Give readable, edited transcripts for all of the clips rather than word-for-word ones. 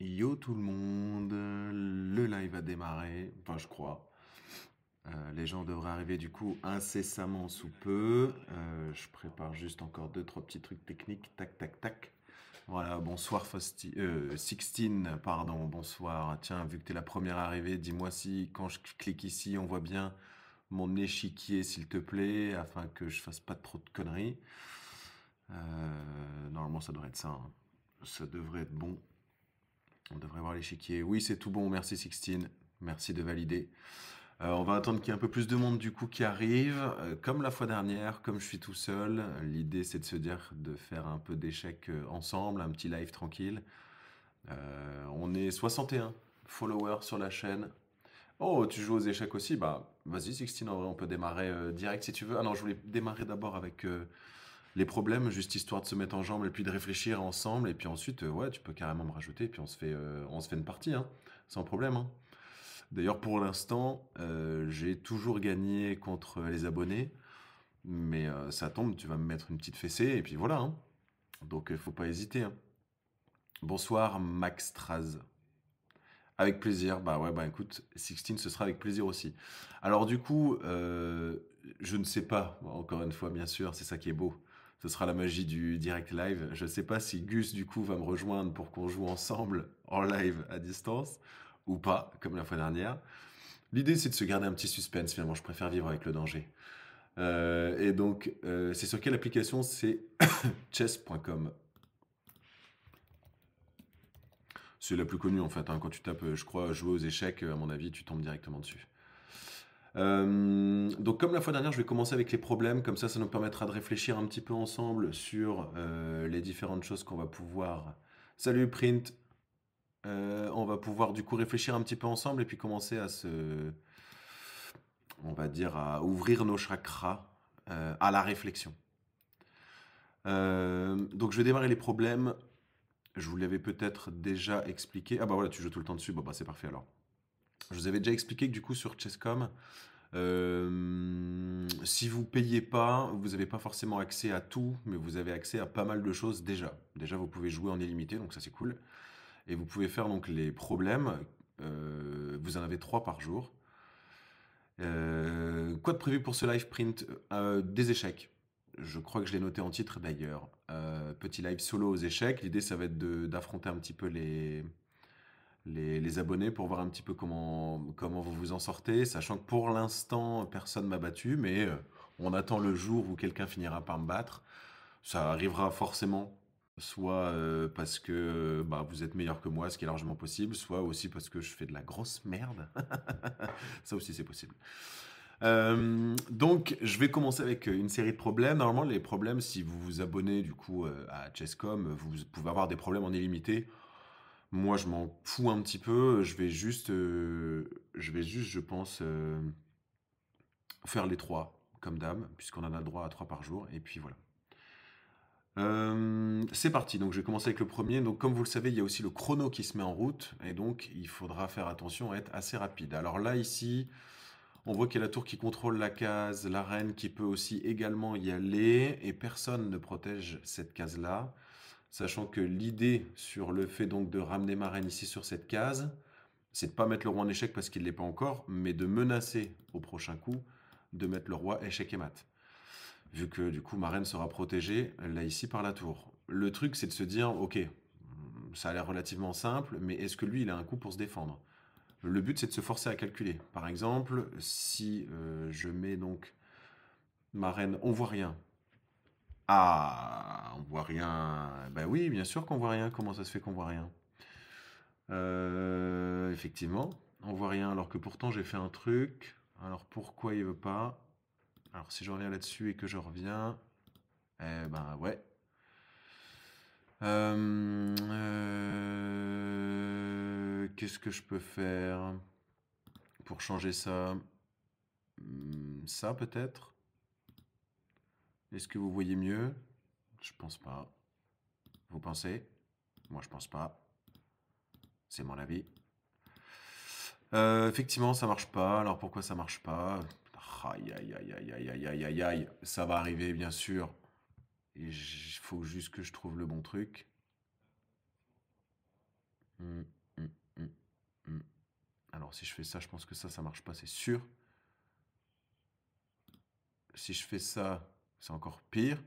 Yo tout le monde, le live a démarré, enfin je crois. Les gens devraient arriver du coup incessamment sous peu. Je prépare juste encore deux trois petits trucs techniques, tac tac tac. Voilà, bonsoir Sixtine, pardon, bonsoir. Tiens, vu que t'es la première arrivée, dis-moi si quand je clique ici, on voit bien mon échiquier s'il te plaît, afin que je fasse pas trop de conneries. Normalement ça devrait être ça, hein. Ça devrait être bon. On devrait voir l'échiquier. Oui, c'est tout bon, merci Sixtine. Merci de valider. On va attendre qu'il y ait un peu plus de monde du coup qui arrive. Comme la fois dernière, comme je suis tout seul, l'idée c'est de se dire de faire un peu d'échecs ensemble, un petit live tranquille. On est 61 followers sur la chaîne. Oh, tu joues aux échecs aussi? Bah, vas-y Sixtine, en vrai, on peut démarrer direct si tu veux. Ah non, je voulais démarrer d'abord avec les problèmes, juste histoire de se mettre en jambe et puis de réfléchir ensemble. Et puis ensuite, ouais, tu peux carrément me rajouter, et puis on se fait une partie, hein, sans problème, hein. D'ailleurs, pour l'instant, j'ai toujours gagné contre les abonnés, mais ça tombe, tu vas me mettre une petite fessée, et puis voilà, hein. Donc, faut pas hésiter, hein. Bonsoir, Max Straz. Avec plaisir. Bah ouais, bah écoute, Sixtine, ce sera avec plaisir aussi. Alors du coup, je ne sais pas, encore une fois, bien sûr, c'est ça qui est beau. Ce sera la magie du direct live. Je ne sais pas si Gus, du coup, va me rejoindre pour qu'on joue ensemble en live à distance ou pas, comme la fois dernière. L'idée, c'est de se garder un petit suspense, finalement. Je préfère vivre avec le danger. Et donc, c'est sur quelle application? C'est chess.com. C'est la plus connue en fait, hein. Quand tu tapes, je crois, jouer aux échecs, à mon avis, tu tombes directement dessus. Donc comme la fois dernière, je vais commencer avec les problèmes, comme ça nous permettra de réfléchir un petit peu ensemble sur les différentes choses qu'on va pouvoir... Salut Print. On va pouvoir du coup réfléchir un petit peu ensemble et puis commencer à se... On va dire à ouvrir nos chakras à la réflexion. Donc je vais démarrer les problèmes. Je vous l'avais peut-être déjà expliqué. Ah bah voilà, tu joues tout le temps dessus. Bon bah c'est parfait alors. Je vous avais déjà expliqué que du coup sur Chesscom, si vous payez pas, vous n'avez pas forcément accès à tout, mais vous avez accès à pas mal de choses déjà. Déjà, vous pouvez jouer en illimité, donc ça c'est cool. Et vous pouvez faire donc les problèmes. Vous en avez 3 par jour. Quoi de prévu pour ce live print? Des échecs. Je crois que je l'ai noté en titre d'ailleurs. Petit live solo aux échecs. L'idée, ça va être d'affronter un petit peu les abonnés pour voir un petit peu comment vous vous en sortez, sachant que pour l'instant, personne m'a battu, mais on attend le jour où quelqu'un finira par me battre. Ça arrivera forcément, soit parce que bah, vous êtes meilleur que moi, ce qui est largement possible, soit aussi parce que je fais de la grosse merde. Ça aussi, c'est possible. Donc, je vais commencer avec une série de problèmes. Normalement, les problèmes, si vous vous abonnez du coup à Chesscom, vous pouvez avoir des problèmes en illimité. Moi, je m'en fous un petit peu. Je vais juste, je pense, faire les 3, comme d'hab, puisqu'on en a le droit à 3 par jour. Et puis voilà. C'est parti. Donc, je vais commencer avec le premier. Donc, comme vous le savez, il y a aussi le chrono qui se met en route. Et donc, il faudra faire attention à être assez rapide. Alors là, ici, on voit qu'il y a la tour qui contrôle la case, la reine qui peut aussi également y aller. Et personne ne protège cette case-là. Sachant que l'idée sur le fait donc de ramener ma reine ici sur cette case, c'est de pas mettre le roi en échec parce qu'il ne l'est pas encore, mais de menacer au prochain coup de mettre le roi échec et mat. Vu que du coup ma reine sera protégée là ici par la tour. Le truc c'est de se dire, ok, ça a l'air relativement simple, mais est-ce que lui il a un coup pour se défendre? Le but c'est de se forcer à calculer. Par exemple, si je mets donc ma reine, on voit rien. Ah, on voit rien. Ben oui, bien sûr qu'on voit rien. Comment ça se fait qu'on voit rien? Effectivement, on voit rien alors que pourtant j'ai fait un truc. Alors pourquoi il veut pas? Alors si je reviens là-dessus et que je reviens, eh ben ouais. Qu'est-ce que je peux faire pour changer ça? Ça peut-être? Est-ce que vous voyez mieux? Je pense pas. Vous pensez? Moi je pense pas. C'est mon avis. Effectivement, ça marche pas. Alors pourquoi ça marche pas? Aïe, aïe, aïe, aïe, aïe, aïe, aïe, aïe, aïe. Ça va arriver, bien sûr. Il faut juste que je trouve le bon truc. Hum, hum, hum, hum. Alors si je fais ça, je pense que ça marche pas, c'est sûr. Si je fais ça, c'est encore pire.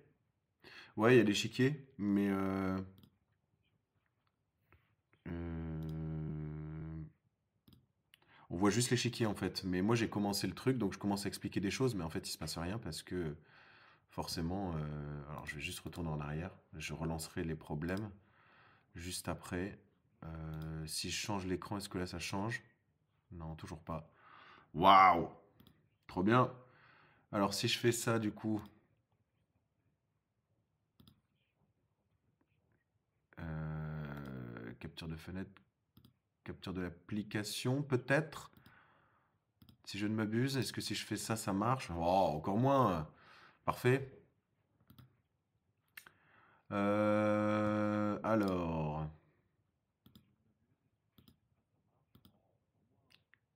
Ouais, il y a l'échiquier, mais on voit juste l'échiquier en fait. Mais moi j'ai commencé le truc, donc je commence à expliquer des choses, mais en fait il se passe rien parce que forcément. Alors je vais juste retourner en arrière. Je relancerai les problèmes juste après. Si je change l'écran, est-ce que là ça change? Non, toujours pas. Waouh! Trop bien. Alors si je fais ça du coup, capture de fenêtre, capture de l'application peut-être. Si je ne m'abuse, est-ce que si je fais ça, ça marche? Oh, encore moins. Parfait. Alors,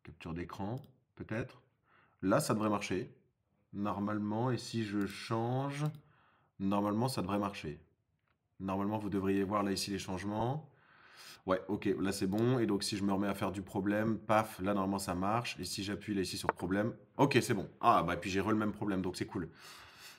capture d'écran, peut-être. Là, ça devrait marcher. Normalement, et si je change, normalement, ça devrait marcher. Normalement, vous devriez voir là ici les changements. Ouais, ok, là c'est bon. Et donc, si je me remets à faire du problème, paf, là normalement ça marche. Et si j'appuie là ici sur problème, ok, c'est bon. Ah, bah, puis j'ai le même problème, donc c'est cool.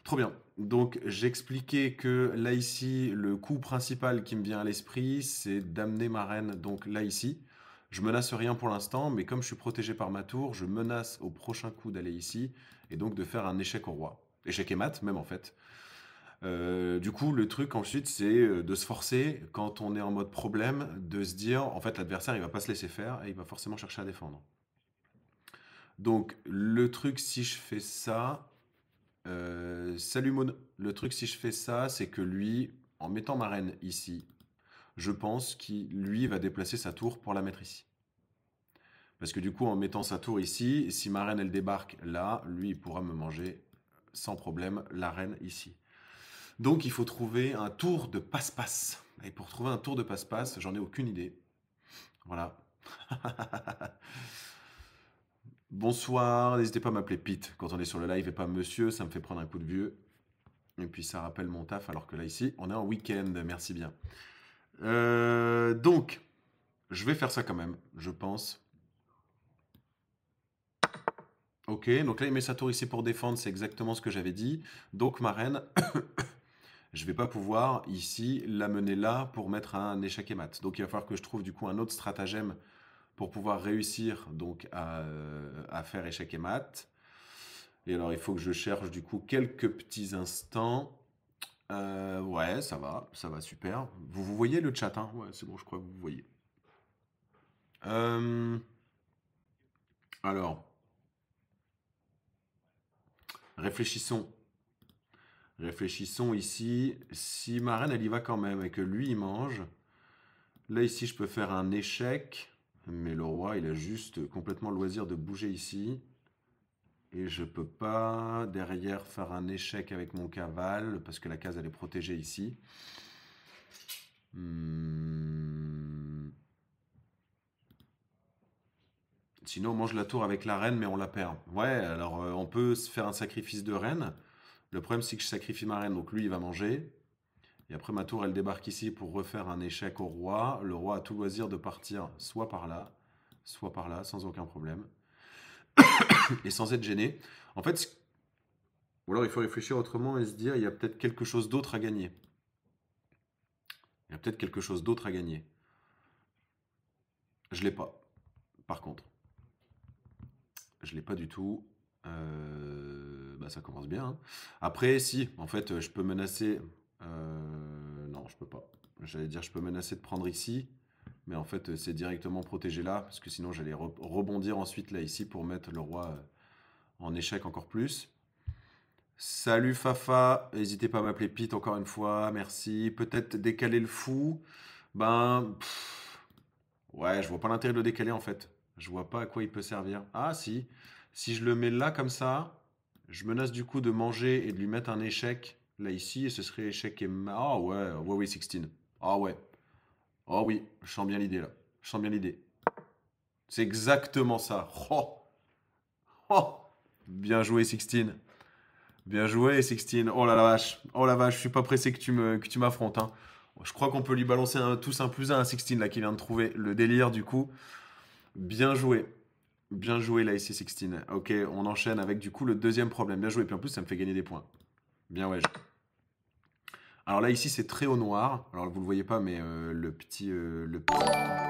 Trop bien. Donc, j'expliquais que là ici, le coup principal qui me vient à l'esprit, c'est d'amener ma reine donc là ici. Je menace rien pour l'instant, mais comme je suis protégé par ma tour, je menace au prochain coup d'aller ici et donc de faire un échec au roi. Échec et mat, même en fait. Du coup, le truc ensuite, c'est de se forcer, quand on est en mode problème, de se dire, en fait, l'adversaire, il va pas se laisser faire et il va forcément chercher à défendre. Donc, le truc, si je fais ça, salut Mon. Le truc, si je fais ça, c'est que lui, en mettant ma reine ici, je pense qu'il, lui, va déplacer sa tour pour la mettre ici. Parce que du coup, en mettant sa tour ici, si ma reine, elle débarque là, lui, il pourra me manger sans problème la reine ici. Donc il faut trouver un tour de passe-passe. Et pour trouver un tour de passe-passe, j'en ai aucune idée. Voilà. Bonsoir, n'hésitez pas à m'appeler Pete quand on est sur le live et pas monsieur, ça me fait prendre un coup de vieux. Et puis ça rappelle mon taf alors que là ici, on est en week-end, merci bien. Donc, je vais faire ça quand même, je pense. Ok, donc là il met sa tour ici pour défendre, c'est exactement ce que j'avais dit. Donc ma reine, je vais pas pouvoir ici l'amener là pour mettre un échec et mat. Donc il va falloir que je trouve du coup un autre stratagème pour pouvoir réussir donc à faire échec et mat. Et alors il faut que je cherche du coup quelques petits instants. Ouais, ça va super. Vous voyez le chat, hein? Ouais, c'est bon, je crois que vous voyez. Euh, alors, réfléchissons. Réfléchissons ici. Si ma reine elle y va quand même et que lui il mange, là ici je peux faire un échec, mais le roi il a juste complètement le loisir de bouger ici. Et je peux pas derrière faire un échec avec mon cavale parce que la case elle est protégée ici. Sinon on mange la tour avec la reine mais on la perd. Ouais, alors on peut se faire un sacrifice de reine. Le problème c'est que je sacrifie ma reine donc lui il va manger. Et après ma tour elle débarque ici pour refaire un échec au roi. Le roi a tout loisir de partir soit par là sans aucun problème. Et sans être gêné. En fait, ou alors il faut réfléchir autrement et se dire il y a peut-être quelque chose d'autre à gagner. Il y a peut-être quelque chose d'autre à gagner. Je l'ai pas, par contre. Je l'ai pas du tout. Bah ça commence bien, hein. Après, si, en fait, je peux menacer. Non, je peux pas. J'allais dire, je peux menacer de prendre ici. Mais en fait, c'est directement protégé là. Parce que sinon, j'allais rebondir ensuite là, ici, pour mettre le roi en échec encore plus. Salut Fafa. N'hésitez pas à m'appeler Pete encore une fois. Merci. Peut-être décaler le fou. Ben. Ouais, je vois pas l'intérêt de le décaler en fait. Je vois pas à quoi il peut servir. Ah si, si je le mets là comme ça, je menace du coup de manger et de lui mettre un échec là ici et ce serait échec et ah ouais, ouais, oui, 16. Ah ouais. Oh oui, je sens bien l'idée là. Je sens bien l'idée. C'est exactement ça. Oh, oh. Bien joué, Sixtine. Bien joué, Sixtine. Oh là la vache. Oh la vache, je suis pas pressé que tu m'affrontes, hein. Je crois qu'on peut lui balancer tous un plus un à Sixtine, là, qui vient de trouver le délire, du coup. Bien joué. Bien joué, là, ici, Sixtine. Ok, on enchaîne avec, du coup, le deuxième problème. Bien joué. Puis en plus, ça me fait gagner des points. Bien, ouais. Alors là, ici, c'est très au noir. Alors, vous le voyez pas, mais le petit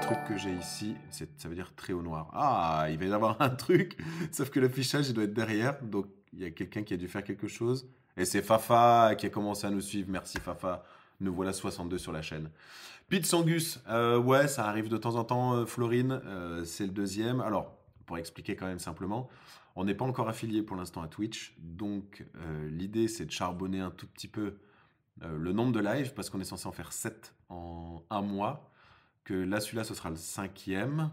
truc que j'ai ici, ça veut dire très au noir. Ah, il va y avoir un truc. Sauf que l'affichage, il doit être derrière. Donc, il y a quelqu'un qui a dû faire quelque chose. Et c'est Fafa qui a commencé à nous suivre. Merci, Fafa. Nous voilà 62 sur la chaîne. Pete Sangus. Ouais, ça arrive de temps en temps, Florine. C'est le deuxième. Alors, pour expliquer quand même simplement, on n'est pas encore affilié pour l'instant à Twitch. Donc, l'idée, c'est de charbonner un tout petit peu le nombre de lives, parce qu'on est censé en faire 7 en un mois, que là, celui-là, ce sera le cinquième,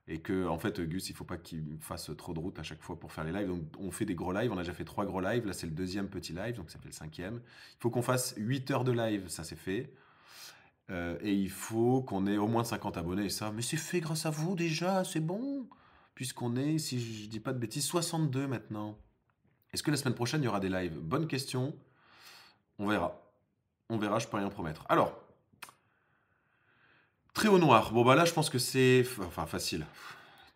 et que, en fait, Gus, il faut pas qu'il fasse trop de route à chaque fois pour faire les lives, donc on fait des gros lives, on a déjà fait 3 gros lives, là c'est le deuxième petit live, donc ça fait le cinquième. Il faut qu'on fasse 8 heures de live, ça c'est fait, et il faut qu'on ait au moins 50 abonnés, et ça, mais c'est fait grâce à vous déjà, c'est bon, puisqu'on est, si je dis pas de bêtises, 62 maintenant. Est-ce que la semaine prochaine, il y aura des lives? Bonne question, on verra. On verra, je peux rien promettre. Alors, très au noir. Bon, bah là, je pense que c'est. Enfin, facile.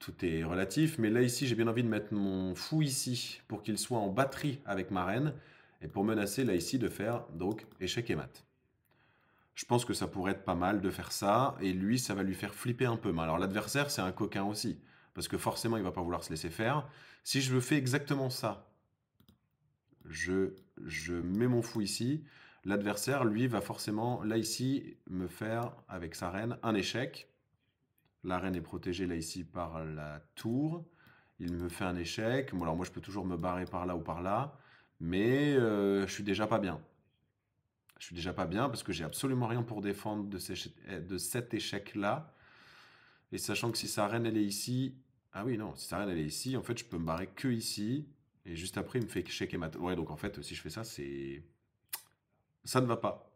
Tout est relatif. Mais là, ici, j'ai bien envie de mettre mon fou ici pour qu'il soit en batterie avec ma reine. Et pour menacer, là, ici, de faire donc échec et mat. Je pense que ça pourrait être pas mal de faire ça. Et lui, ça va lui faire flipper un peu. Mais alors, l'adversaire, c'est un coquin aussi. Parce que forcément, il va pas vouloir se laisser faire. Si je fais exactement ça, je mets mon fou ici. L'adversaire, lui, va forcément, là, ici, me faire, avec sa reine, un échec. La reine est protégée, là, ici, par la tour. Il me fait un échec. Bon, alors, moi, je peux toujours me barrer par là ou par là. Mais je suis déjà pas bien. Je suis déjà pas bien parce que j'ai absolument rien pour défendre de cet échec-là. Et sachant que si sa reine, elle est ici... Ah oui, non, si sa reine, elle est ici, en fait, je peux me barrer que ici. Et juste après, il me fait échec et mat. Ouais, donc en fait, si je fais ça, c'est... Ça ne va pas.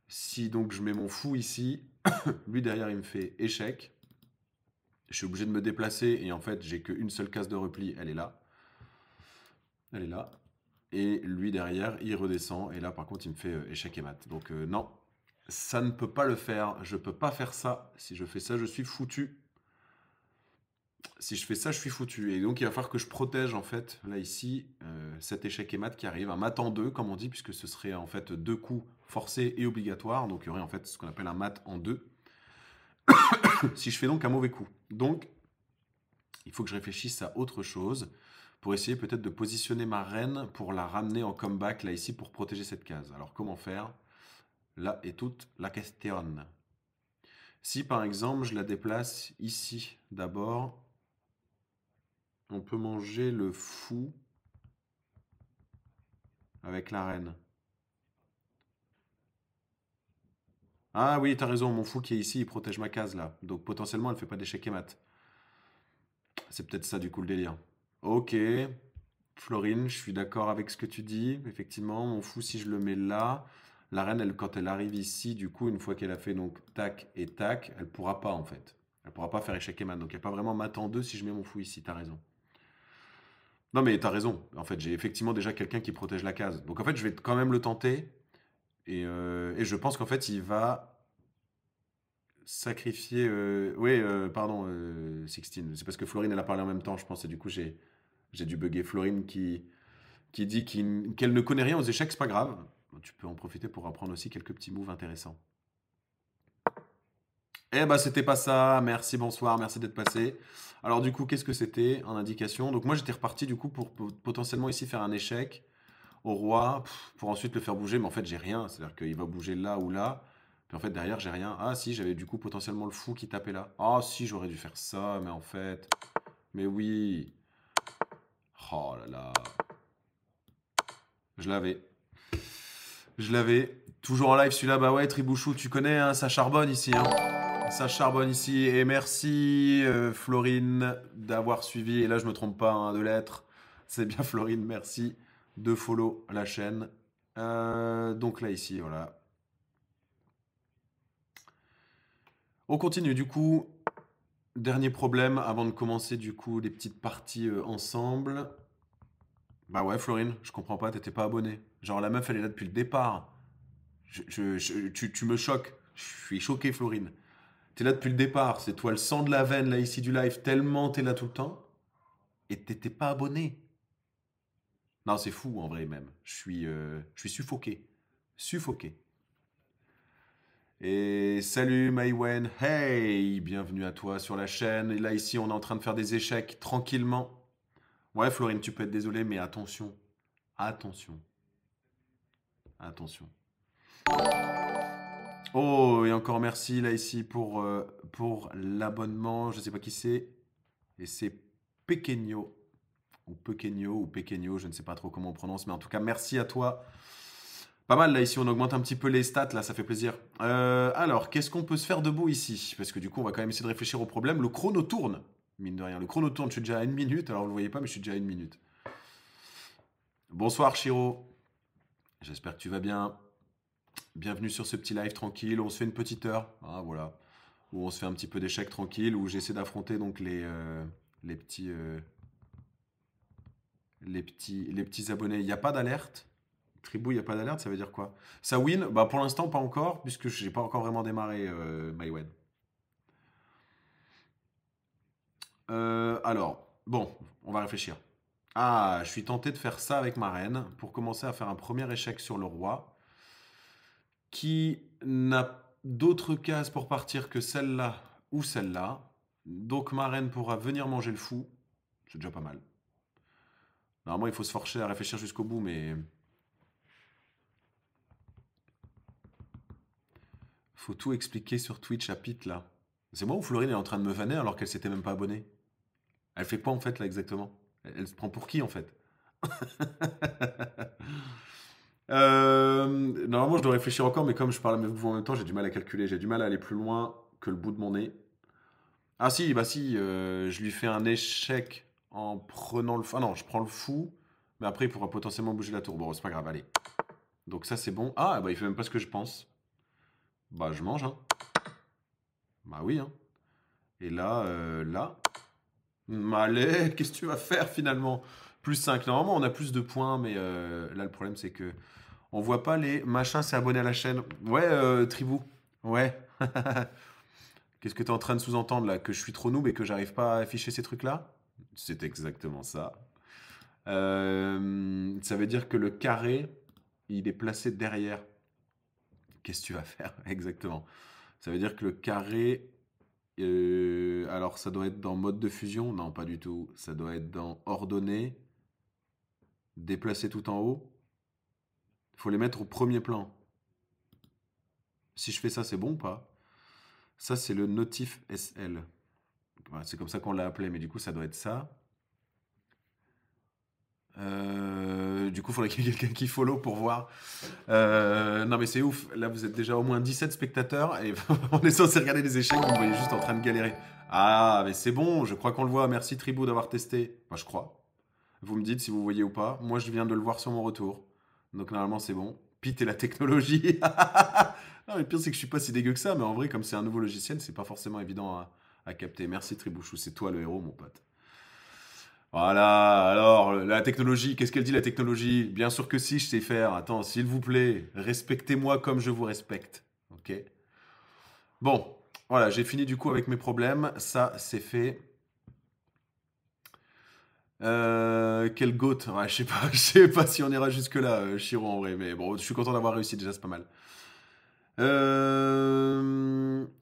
Si donc je mets mon fou ici, lui derrière il me fait échec. Je suis obligé de me déplacer et en fait j'ai qu'une seule case de repli, elle est là. Elle est là. Et lui derrière il redescend et là par contre il me fait échec et mat. Donc non, ça ne peut pas le faire. Je peux pas faire ça. Si je fais ça, je suis foutu. Si je fais ça, je suis foutu. Et donc il va falloir que je protège en fait, là ici, cet échec et mat qui arrive. Un mat en deux, comme on dit, puisque ce serait en fait deux coups forcés et obligatoires. Donc il y aurait en fait ce qu'on appelle un mat en deux. Si je fais donc un mauvais coup. Donc il faut que je réfléchisse à autre chose pour essayer peut-être de positionner ma reine pour la ramener en comeback là ici pour protéger cette case. Alors comment faire? Là est toute la question. Si par exemple je la déplace ici d'abord, on peut manger le fou avec la reine. Ah oui, t'as raison, mon fou qui est ici, il protège ma case là. Donc potentiellement, elle fait pas d'échec et mat. C'est peut-être ça du coup le délire. Ok, Florine, je suis d'accord avec ce que tu dis. Effectivement, mon fou, si je le mets là, la reine, elle, quand elle arrive ici, du coup, une fois qu'elle a fait donc tac et tac, elle pourra pas en fait. Elle pourra pas faire échec et mat. Donc il n'y a pas vraiment mat en deux si je mets mon fou ici, t'as raison. Non mais t'as raison. En fait, j'ai effectivement déjà quelqu'un qui protège la case. Donc en fait, je vais quand même le tenter. Et je pense qu'en fait, il va sacrifier. Oui, pardon, Sixtine. C'est parce que Florine, elle a parlé en même temps, je pense. Et du coup, j'ai dû bugger Florine qui dit qu'elle ne connaît rien aux échecs, c'est pas grave. Tu peux en profiter pour apprendre aussi quelques petits moves intéressants. Eh ben, c'était pas ça. Merci, bonsoir, merci d'être passé. Alors, du coup, qu'est-ce que c'était en indication? Donc, moi, j'étais reparti du coup pour potentiellement ici faire un échec au roi pour ensuite le faire bouger, mais en fait, j'ai rien. C'est-à-dire qu'il va bouger là ou là. Puis en fait, derrière, j'ai rien. Ah, si, j'avais du coup potentiellement le fou qui tapait là. Ah, si, j'aurais dû faire ça, mais en fait. Mais oui. Oh là là. Je l'avais. Je l'avais. Toujours en live celui-là, bah ouais, Tribouchou, tu connais, hein, ça charbonne ici. Hein. Ça charbonne ici. Et merci Florine d'avoir suivi. Et là, je me trompe pas hein, de lettres. C'est bien Florine, merci de follow la chaîne. Donc là, ici, voilà. On continue du coup. Dernier problème avant de commencer du coup les petites parties ensemble. Bah ouais, Florine, je comprends pas, t'étais pas abonné. Genre la meuf, elle est là depuis le départ. Tu me choques. Je suis choqué, Florine. T'es là depuis le départ. C'est toi le sang de la veine là ici du live. Tellement t'es là tout le temps. Et t'étais pas abonné. Non, c'est fou en vrai même. Je suis suffoqué. Suffoqué. Et salut Maïwen. Hey, bienvenue à toi sur la chaîne. Et là ici, on est en train de faire des échecs tranquillement. Ouais, Florine, tu peux être désolé, mais attention. Attention. Attention. Oh, et encore merci là ici pour l'abonnement. Je sais pas qui c'est. Et c'est Pequeño. Ou Pequeño, je ne sais pas trop comment on prononce. Mais en tout cas, merci à toi. Pas mal là ici, on augmente un petit peu les stats, là, ça fait plaisir. Alors, qu'est-ce qu'on peut se faire de beau ici? Parce que du coup, on va quand même essayer de réfléchir au problème. Le chrono tourne, mine de rien. Le chrono tourne, je suis déjà à 1 minute. Alors, vous ne le voyez pas, mais je suis déjà à 1 minute. Bonsoir, Chiro. J'espère que tu vas bien. Bienvenue sur ce petit live tranquille. On se fait une petite heure, hein, voilà, où on se fait un petit peu d'échecs tranquille, où j'essaie d'affronter donc les petits, les petits abonnés. Il n'y a pas d'alerte. Tribou, il n'y a pas d'alerte, ça veut dire quoi? Ça win? Bah pour l'instant, pas encore, puisque je n'ai pas encore vraiment démarré MyWen. Alors, bon, on va réfléchir. Ah, je suis tenté de faire ça avec ma reine pour commencer à faire un premier échec sur le roi qui n'a d'autres cases pour partir que celle-là ou celle-là. Donc ma reine pourra venir manger le fou. C'est déjà pas mal. Normalement, il faut se forcer à réfléchir jusqu'au bout, mais faut tout expliquer sur Twitch à Pete là. C'est moi ou Florine est en train de me vanner alors qu'elle s'était même pas abonnée? Elle fait quoi en fait là exactement? Elle se prend pour qui en fait? Normalement je dois réfléchir encore, mais comme je parle avec vous en même temps, j'ai du mal à calculer, j'ai du mal à aller plus loin que le bout de mon nez. Ah si, bah si, je lui fais un échec en prenant le fou. Ah non, je prends le fou, mais après il pourra potentiellement bouger la tour. Bon, c'est pas grave, allez. Donc ça c'est bon. Ah bah il fait même pas ce que je pense. Bah je mange, hein. Bah oui, hein. Et là, là. Allez, qu'est-ce que tu vas faire finalement? Plus 5. Normalement, on a plus de points, mais là, le problème, c'est que on voit pas les machins, c'est abonné à la chaîne. Ouais, Tribou. Ouais. Qu'est-ce que tu es en train de sous-entendre là? Que je suis trop noob et que j'arrive pas à afficher ces trucs-là? C'est exactement ça. Ça veut dire que le carré, il est placé derrière. Qu'est-ce que tu vas faire? Exactement. Ça veut dire que le carré, alors, ça doit être dans mode de fusion? Non, pas du tout. Ça doit être dans ordonnées, déplacer tout en haut. Il faut les mettre au premier plan. Si je fais ça, c'est bon ou pas? Ça, c'est le notif SL. Voilà, c'est comme ça qu'on l'a appelé, mais du coup, ça doit être ça. Du coup, il faudrait qu'il y ait quelqu'un qui follow pour voir. Non, mais c'est ouf. Là, vous êtes déjà au moins 17 spectateurs et on est censé regarder les échecs. Vous me voyez juste en train de galérer. Ah, mais c'est bon. Je crois qu'on le voit. Merci Tribou d'avoir testé. Enfin, je crois. Vous me dites si vous voyez ou pas. Moi, je viens de le voir sur mon retour. Donc, normalement, c'est bon. Pete et la technologie. Non, le pire, c'est que je suis pas si dégueu que ça. Mais en vrai, comme c'est un nouveau logiciel, c'est pas forcément évident à capter. Merci Tribouchou. C'est toi le héros, mon pote. Voilà, alors la technologie, qu'est-ce qu'elle dit la technologie? Bien sûr que si, je sais faire. Attends, s'il vous plaît, respectez-moi comme je vous respecte. Ok? Bon, voilà, j'ai fini du coup avec mes problèmes. Ça, c'est fait. Quel goat? Ouais, je sais pas, je sais pas si on ira jusque-là, Chiro, en vrai. Mais bon, je suis content d'avoir réussi, déjà, c'est pas mal.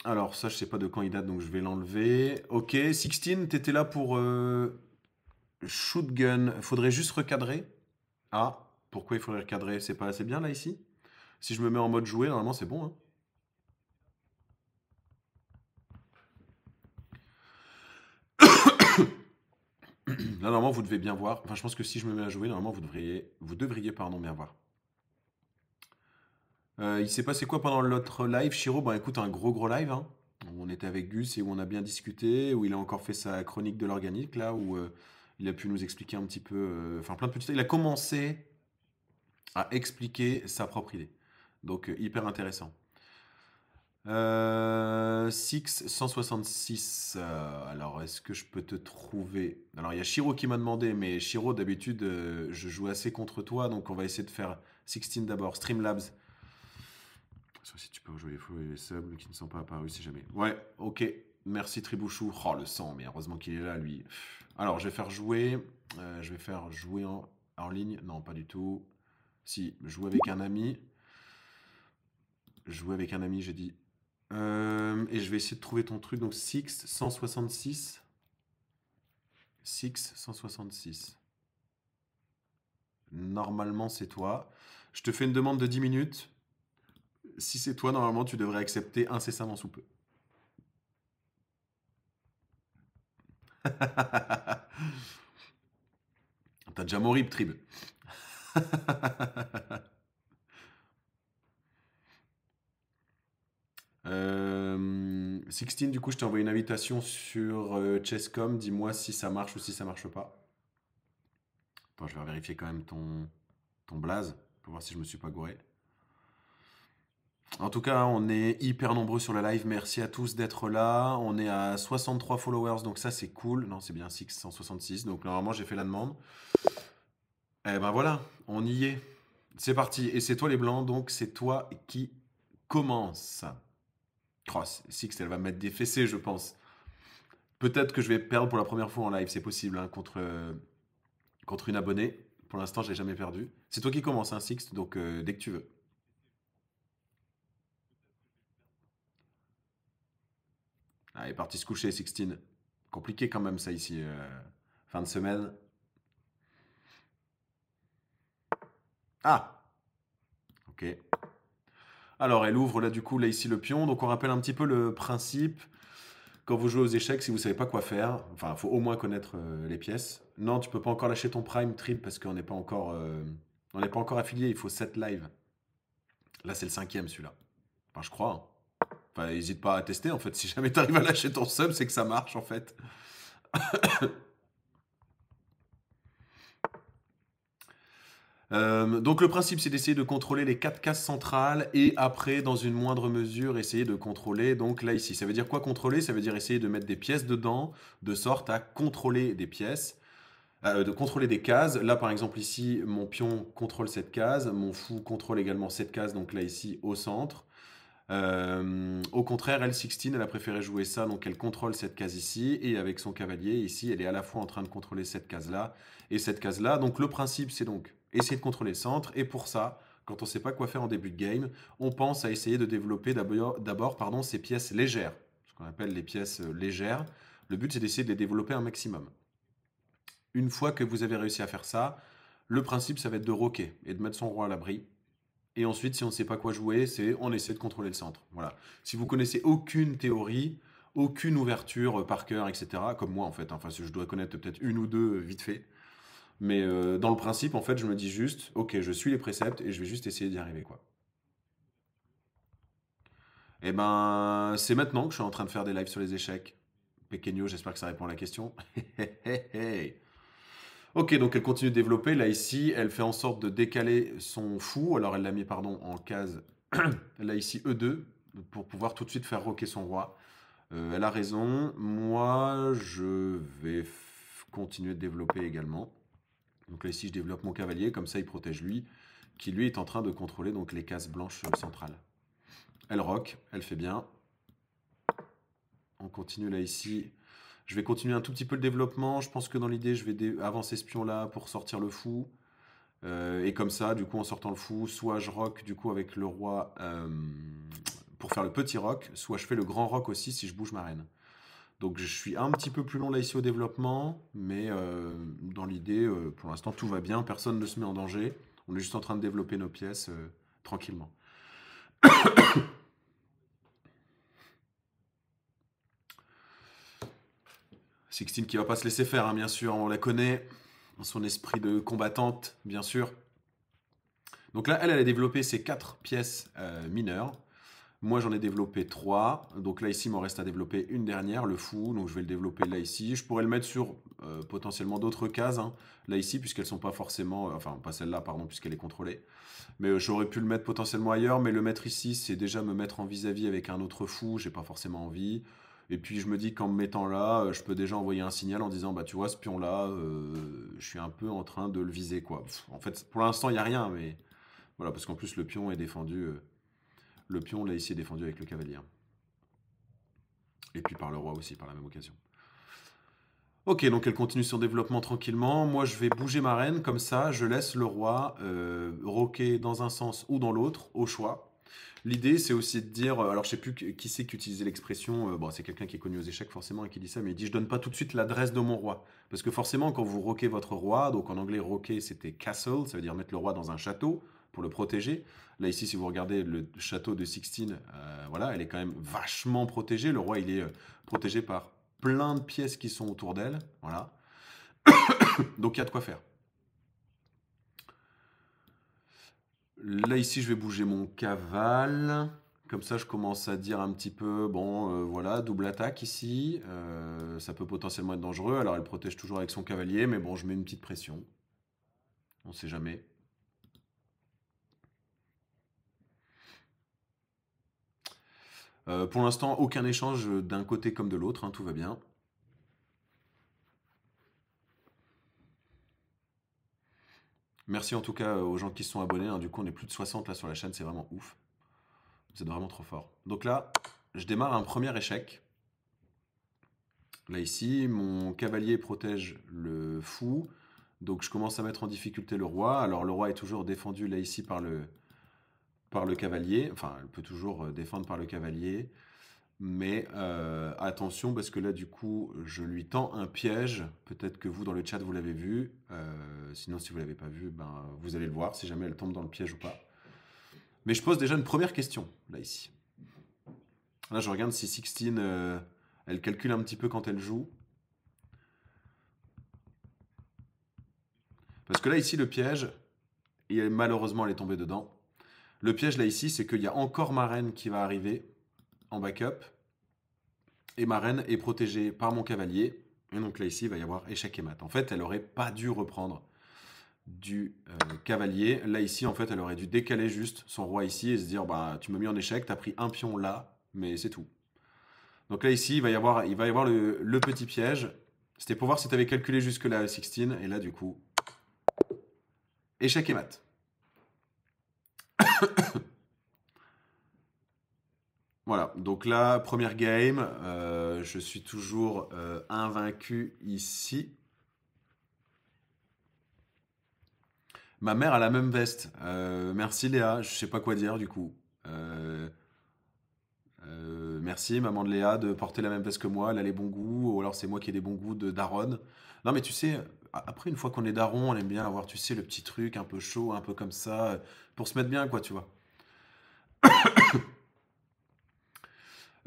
Alors, ça, je sais pas de quand il date, donc je vais l'enlever. Ok, Sixteen, t'étais là pour shootgun. Faudrait juste recadrer. Ah, pourquoi il faudrait recadrer? C'est pas assez bien là ici? Si je me mets en mode jouer, normalement c'est bon, hein. Là, normalement, vous devez bien voir. Enfin, je pense que si je me mets à jouer, normalement, vous devriez pardon, bien voir. Il s'est passé quoi pendant l'autre live, Chiro? Bah écoute, un gros live, hein. On était avec Gus et où on a bien discuté, où il a encore fait sa chronique de l'organique, là, où il a pu nous expliquer un petit peu, enfin plein de petits. Il a commencé à expliquer sa propre idée. Donc hyper intéressant. Six 166. Alors, est-ce que je peux te trouver? Alors, il y a Shiro qui m'a demandé, mais Shiro, d'habitude, je joue assez contre toi, donc on va essayer de faire 16 d'abord. Streamlabs. Sauf si tu peux rejouer les fous et les subs qui ne sont pas apparus, si jamais. Ouais, ok. Merci Tribouchou. Oh, le sang, mais heureusement qu'il est là, lui. Alors, je vais faire jouer. Je vais faire jouer en ligne. Non, pas du tout. Si, jouer avec un ami. Jouer avec un ami, j'ai dit. Et je vais essayer de trouver ton truc. Donc, Six 166. Six 166. Normalement, c'est toi. Je te fais une demande de 10 minutes. Si c'est toi, normalement, tu devrais accepter incessamment sous peu. T'as déjà mon rip, Trib. 16, du coup, je t'ai envoyé une invitation sur Chesscom. Dis-moi si ça marche ou si ça marche pas. Attends, je vais vérifier quand même ton blaze pour voir si je me suis pas gouré. En tout cas, on est hyper nombreux sur la live. Merci à tous d'être là. On est à 63 followers, donc ça c'est cool. Non, c'est bien 666. Donc normalement, j'ai fait la demande. Eh ben voilà, on y est. C'est parti. Et c'est toi les blancs, donc c'est toi qui commence. Oh, Six, elle va me mettre des fessées, je pense. Peut-être que je vais perdre pour la première fois en live, c'est possible, hein, contre une abonnée. Pour l'instant, je n'ai jamais perdu. C'est toi qui commence, hein, Six, donc dès que tu veux. Allez, parti se coucher, Sixtine. Compliqué quand même ça ici. Fin de semaine. Ah, ok. Alors, elle ouvre là du coup, là ici le pion. Donc on rappelle un petit peu le principe. Quand vous jouez aux échecs, si vous savez pas quoi faire, enfin, il faut au moins connaître les pièces. Non, tu peux pas encore lâcher ton Prime Trip parce qu'on n'est pas encore, on n'est pas encore affilié. Il faut 7 lives. Là, c'est le 5e celui-là. Enfin, je crois, hein. Enfin, n'hésite pas à tester en fait. Si jamais tu arrives à lâcher ton sub, c'est que ça marche en fait. Donc le principe c'est d'essayer de contrôler les 4 cases centrales et après dans une moindre mesure essayer de contrôler donc là ici. Ça veut dire quoi contrôler? Ça veut dire essayer de mettre des pièces dedans de sorte à contrôler des pièces, de contrôler des cases. Là par exemple ici mon pion contrôle cette case, mon fou contrôle également cette case donc là ici au centre. Au contraire, L16, elle a préféré jouer ça, donc elle contrôle cette case ici, et avec son cavalier, ici, elle est à la fois en train de contrôler cette case-là et cette case-là. Donc le principe, c'est donc essayer de contrôler le centre, et pour ça, quand on ne sait pas quoi faire en début de game, on pense à essayer de développer d'abord ces pièces légères, ce qu'on appelle les pièces légères. Le but, c'est d'essayer de les développer un maximum. Une fois que vous avez réussi à faire ça, le principe, ça va être de roquer et de mettre son roi à l'abri. Et ensuite, si on ne sait pas quoi jouer, c'est on essaie de contrôler le centre. Voilà. Si vous connaissez aucune théorie, aucune ouverture par cœur, etc., comme moi en fait, enfin je dois connaître peut-être une ou deux vite fait, mais dans le principe, en fait, je me dis juste, ok, je suis les préceptes et je vais juste essayer d'y arriver, quoi. Et ben, c'est maintenant que je suis en train de faire des lives sur les échecs. Pequeño, j'espère que ça répond à la question. Ok, donc elle continue de développer. Là, ici, elle fait en sorte de décaler son fou. Alors, elle l'a mis, pardon, en case, là, ici, E2, pour pouvoir tout de suite faire roquer son roi. Elle a raison. Moi, je vais continuer de développer également. Donc là, ici, je développe mon cavalier. Comme ça, il protège lui, qui lui est en train de contrôler donc les cases blanches centrales. Elle rock, elle fait bien. On continue là, ici. Je vais continuer un tout petit peu le développement. Je pense que dans l'idée, je vais avancer ce pion-là pour sortir le fou. Et comme ça, du coup, en sortant le fou, soit je rock du coup avec le roi pour faire le petit rock, soit je fais le grand rock aussi si je bouge ma reine. Donc je suis un petit peu plus long là ici au développement, mais dans l'idée, pour l'instant, tout va bien, personne ne se met en danger. On est juste en train de développer nos pièces tranquillement. Sixtine qui va pas se laisser faire, hein, bien sûr, on la connaît, dans son esprit de combattante, bien sûr. Donc là, elle a développé ses 4 pièces mineures. Moi, j'en ai développé 3. Donc là, ici, il m'en reste à développer une dernière, le fou. Donc je vais le développer là, ici. Je pourrais le mettre sur potentiellement d'autres cases, hein, là, ici, puisqu'elles sont pas forcément... Enfin, pas celle-là, pardon, puisqu'elle est contrôlée. Mais j'aurais pu le mettre potentiellement ailleurs. Mais le mettre ici, c'est déjà me mettre en vis-à-vis avec un autre fou. J'ai pas forcément envie. Et puis je me dis qu'en me mettant là, je peux déjà envoyer un signal en disant, bah tu vois, ce pion-là, je suis un peu en train de le viser, quoi. En fait, pour l'instant, il n'y a rien, mais voilà, parce qu'en plus, le pion est défendu. Le pion, là, ici, est défendu avec le cavalier. Et puis par le roi aussi, par la même occasion. Ok, donc elle continue son développement tranquillement. Moi, je vais bouger ma reine, comme ça, je laisse le roi roquer dans un sens ou dans l'autre, au choix. L'idée, c'est aussi de dire, alors je sais plus qui c'est qui utilisait l'expression, bon, c'est quelqu'un qui est connu aux échecs forcément et qui dit ça, mais il dit je donne pas tout de suite l'adresse de mon roi. Parce que forcément, quand vous roquez votre roi, donc en anglais, roquer c'était castle, ça veut dire mettre le roi dans un château pour le protéger. Là, ici, si vous regardez le château de Sixtine, voilà, elle est quand même vachement protégée. Le roi, il est protégé par plein de pièces qui sont autour d'elle. Voilà. Donc il y a de quoi faire. Là, ici, je vais bouger mon cavale. Comme ça, je commence à dire un petit peu, bon, voilà, double attaque ici. Ça peut potentiellement être dangereux. Alors, elle protège toujours avec son cavalier, mais bon, je mets une petite pression. On sait jamais. Pour l'instant, aucun échange d'un côté comme de l'autre, hein, tout va bien. Merci en tout cas aux gens qui se sont abonnés, hein. Du coup, on est plus de 60 là sur la chaîne, c'est vraiment ouf. Vous êtes vraiment trop fort. Donc là, je démarre un premier échec. Là ici, mon cavalier protège le fou. Donc je commence à mettre en difficulté le roi. Alors le roi est toujours défendu là ici par le cavalier. Enfin, elle peut toujours défendre par le cavalier. Mais attention parce que là du coup, je lui tends un piège. Peut-être que vous dans le chat vous l'avez vu. Sinon si vous ne l'avez pas vu, ben, vous allez le voir si jamais elle tombe dans le piège ou pas. Mais je pose déjà une première question là ici. Là je regarde si Sixtine, elle calcule un petit peu quand elle joue. Parce que là ici le piège, et malheureusement elle est tombée dedans. Le piège là ici, c'est qu'il y a encore ma reine qui va arriver en backup. Et ma reine est protégée par mon cavalier. Et donc là ici, il va y avoir échec et mat. En fait, elle aurait pas dû reprendre du cavalier. Là ici, en fait, elle aurait dû décaler juste son roi ici et se dire, bah, tu m'as mis en échec, tu as pris un pion là, mais c'est tout. Donc là ici, il va y avoir le petit piège. C'était pour voir si tu avais calculé jusque là 16. Et là, du coup, échec et mat. Voilà, donc là, première game, je suis toujours invaincu ici. Ma mère a la même veste. Merci Léa, je sais pas quoi dire du coup. Merci maman de Léa de porter la même veste que moi, elle a les bons goûts, ou alors c'est moi qui ai des bons goûts de daronne. Non mais tu sais, après une fois qu'on est daron, on aime bien avoir, tu sais, le petit truc un peu chaud, un peu comme ça, pour se mettre bien quoi, tu vois.